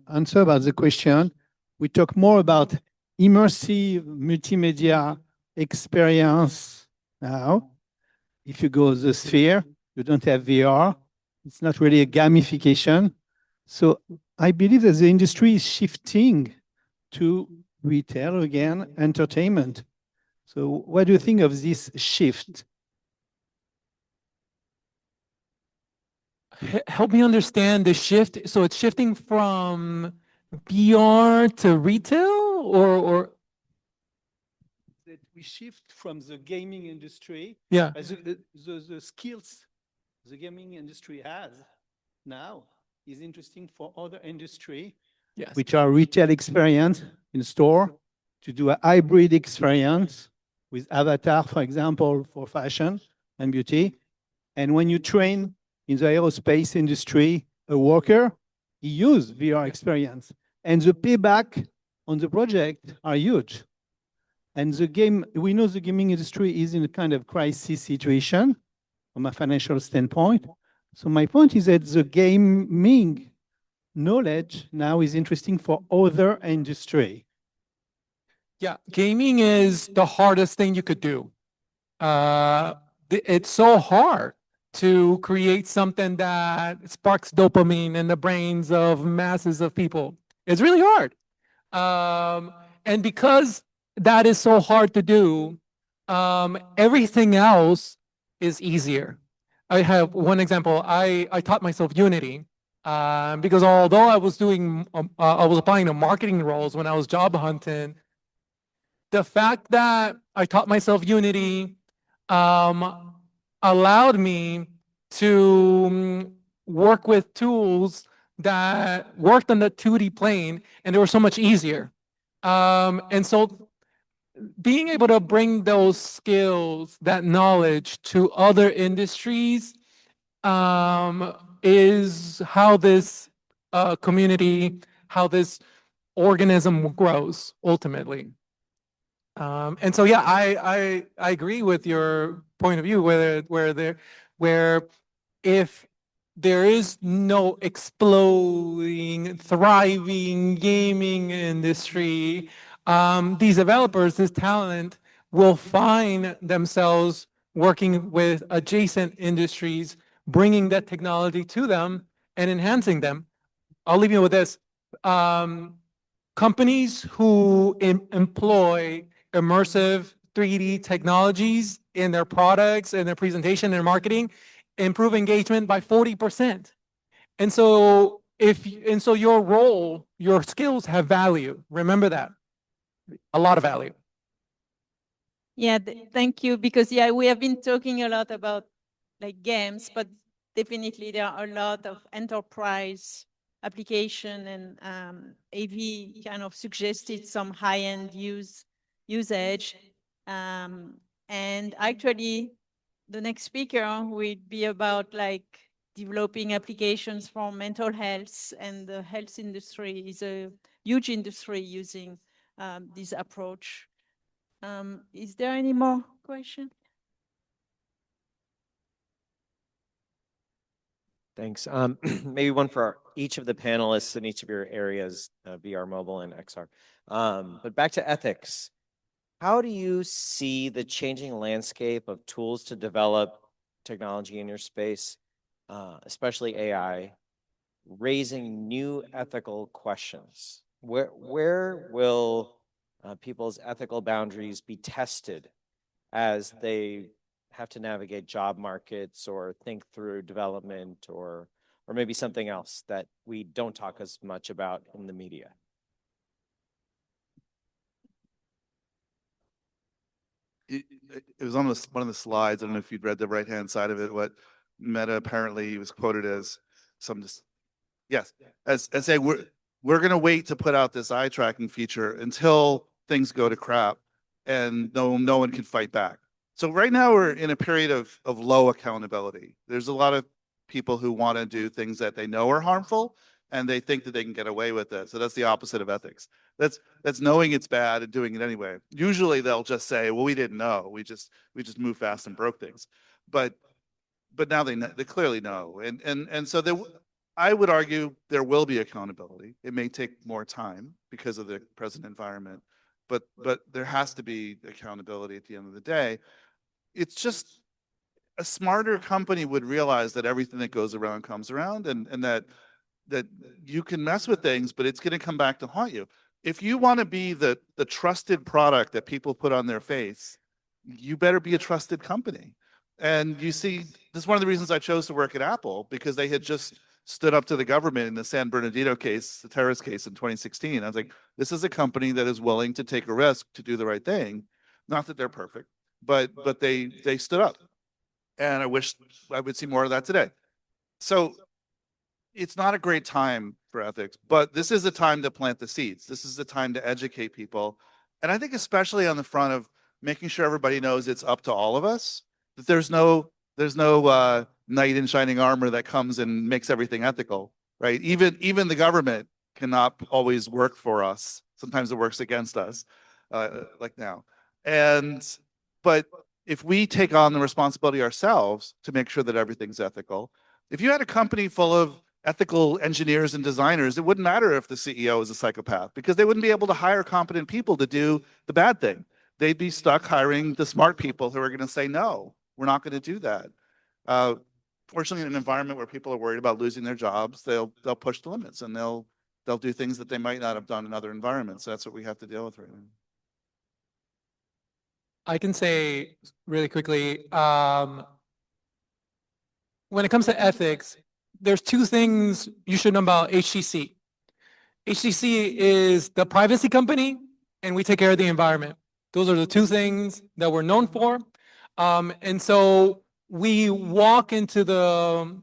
answer about the question? We talk more about immersive multimedia experience now. If you go to the sphere, you don't have VR. It's not really a gamification. So I believe that the industry is shifting to retail again, entertainment. So what do you think of this shift?
Help me understand the shift. So it's shifting from VR to retail, or
That we shift from the gaming industry,
yeah,
the skills the gaming industry has now is interesting for other industry,
yes,
which are retail experience in store, to do a hybrid experience with avatar, for example, for fashion and beauty. And when you train in the aerospace industry, a worker, he use VR experience. And the payback on the project are huge. And we know the gaming industry is in a kind of crisis situation from a financial standpoint. So my point is that the gaming knowledge now is interesting for other industry.
yeah. Gaming is the hardest thing you could do. It's so hard to create something that sparks dopamine in the brains of masses of people. It's really hard. And because that is so hard to do, everything else is easier. I have one example. I taught myself Unity because although I was applying to marketing roles when I was job hunting, the fact that I taught myself Unity allowed me to work with tools that worked on the 2D plane, and they were so much easier. And so being able to bring those skills, that knowledge to other industries is how this community, how this organism grows ultimately. And so, yeah, I agree with your point of view, where if there is no exploding, thriving gaming industry, these developers, this talent, will find themselves working with adjacent industries, bringing that technology to them and enhancing them. I'll leave you with this. Companies who employ immersive 3D technologies in their products and their presentation and marketing improve engagement by 40%. And so your role, your skills have value. Remember that. A lot of value.
Yeah, thank you. Because yeah, we have been talking a lot about like games, but definitely there are a lot of enterprise application, and AV kind of suggested some high-end usage. And actually, the next speaker will be about like developing applications for mental health, and the health industry is a huge industry using this approach. Is there any more question?
Thanks. Maybe one for each of the panelists in each of your areas, VR, mobile, and XR. But back to ethics. How do you see the changing landscape of tools to develop technology in your space, especially AI, raising new ethical questions? Where will people's ethical boundaries be tested as they have to navigate job markets or think through development or maybe something else that we don't talk as much about in the media?
It was on one of the slides. I don't know if you'd read the right-hand side of it, what Meta apparently was quoted as as saying we're going to wait to put out this eye tracking feature until things go to crap and no one can fight back. So right now we're in a period of low accountability. There's a lot of people who want to do things that they know are harmful and they think that they can get away with it. So that's the opposite of ethics. That's knowing it's bad and doing it anyway. Usually they'll just say, well, we didn't know. We just moved fast and broke things. But now they clearly know. And so I would argue there will be accountability. It may take more time because of the present environment, but there has to be accountability at the end of the day. It's just a smarter company would realize that everything that goes around comes around, and that you can mess with things, but it's going to come back to haunt you. If you want to be the trusted product that people put on their face, you better be a trusted company. And you see, this is one of the reasons I chose to work at Apple, because they had just stood up to the government in the San Bernardino case, the terrorist case in 2016. I was like, this is a company that is willing to take a risk to do the right thing. Not that they're perfect, but they stood up. And I wish I would see more of that today. So it's not a great time for ethics, but this is a time to plant the seeds. This is the time to educate people. And I think especially on the front of making sure everybody knows it's up to all of us, that there's no knight in shining armor that comes and makes everything ethical, right? Even the government cannot always work for us. Sometimes it works against us, like now. But if we take on the responsibility ourselves to make sure that everything's ethical, if you had a company full of ethical engineers and designers, it wouldn't matter if the CEO is a psychopath, because they wouldn't be able to hire competent people to do the bad thing. They'd be stuck hiring the smart people who are going to say, no, we're not going to do that. Fortunately, in an environment where people are worried about losing their jobs, they'll push the limits, and they'll do things that they might not have done in other environments. So that's what we have to deal with right now.
I can say really quickly, when it comes to ethics, there's two things you should know about HTC. HTC is the privacy company, and we take care of the environment. Those are the two things that we're known for. And so we walk into the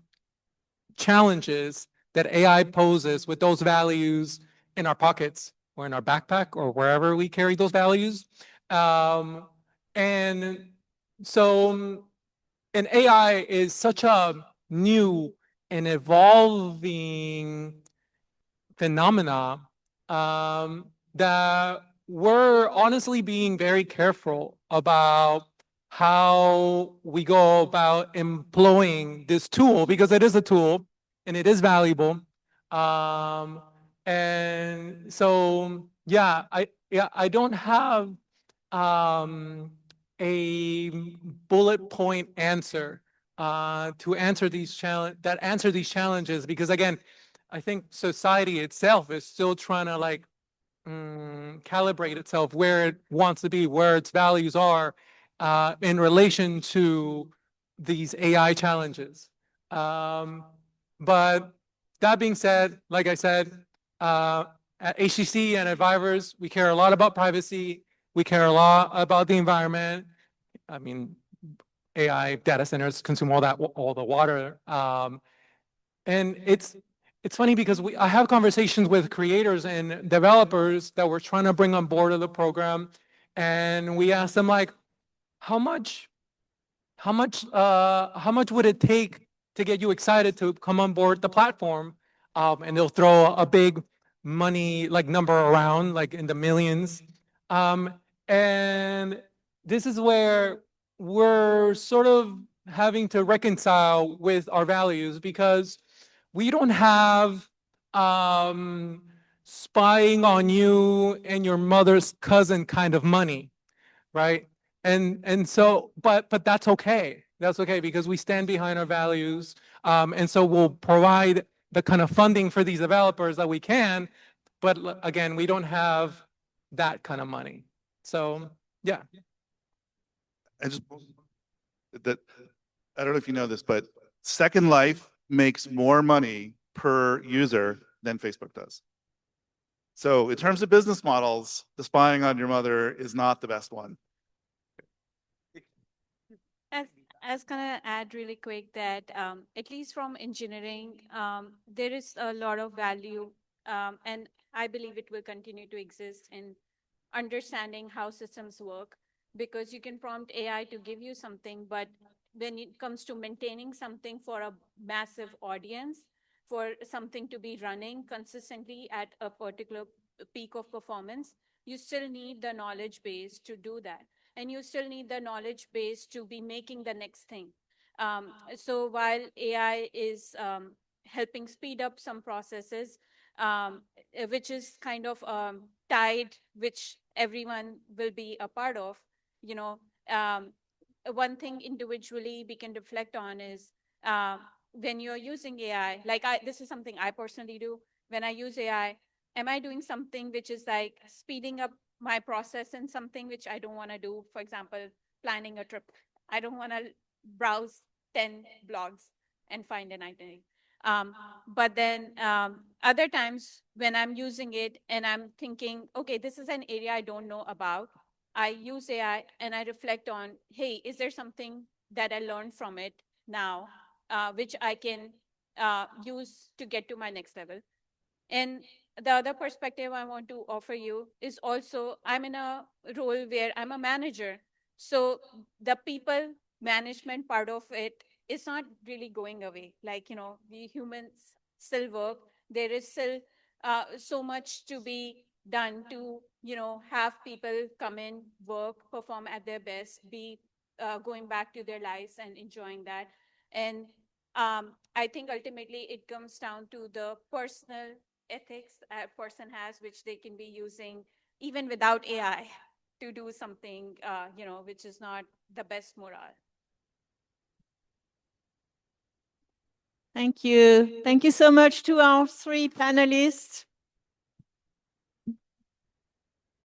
challenges that AI poses with those values in our pockets or in our backpack or wherever we carry those values. And so, and AI is such a new and evolving phenomena that we're honestly being very careful about how we go about employing this tool, because it is a tool and it is valuable. And so, yeah, I don't have a bullet point answer to answer these challenges, because again, I think society itself is still trying to like calibrate itself where it wants to be, where its values are in relation to these AI challenges. But that being said, like I said, at HTC and at VIVERSE, we care a lot about privacy. We care a lot about the environment. I mean, AI data centers consume all the water. And it's funny because I have conversations with creators and developers that we're trying to bring on board of the program, and we ask them like, how much would it take to get you excited to come on board the platform? And they'll throw a big money like number around, like in the millions. And this is where we're sort of having to reconcile with our values, because we don't have spying on you and your mother's cousin kind of money, right? And so, but that's okay. That's okay, because we stand behind our values. And so we'll provide the kind of funding for these developers that we can. But again, we don't have that kind of money. So yeah.
I just that I don't know if you know this, but Second Life makes more money per user than Facebook does. So in terms of business models, the spying on your mother is not the best one.
I was gonna add really quick that at least from engineering, there is a lot of value, and I believe it will continue to exist in understanding how systems work, because you can prompt AI to give you something, but when it comes to maintaining something for a massive audience, for something to be running consistently at a particular peak of performance, you still need the knowledge base to do that. And you still need the knowledge base to be making the next thing. So while AI is helping speed up some processes, which is kind of tied, which everyone will be a part of, you know, one thing individually we can reflect on is when you're using AI, like this is something I personally do. When I use AI, am I doing something which is like speeding up my process in something which I don't want to do? For example, planning a trip. I don't want to browse 10 blogs and find an itinerary. But then other times when I'm using it and I'm thinking, okay, this is an area I don't know about, I use AI and I reflect on, hey, is there something that I learned from it now, which I can use to get to my next level? And the other perspective I want to offer you is also, I'm in a role where I'm a manager. So the people management part of it is not really going away. Like, you know, the humans still work. There is still so much to be done to, you know, have people come in, work, perform at their best, be going back to their lives and enjoying that. And I think ultimately it comes down to the personal ethics a person has, which they can be using even without AI to do something, you know, which is not the best morale.
Thank you. Thank you so much to our three panelists.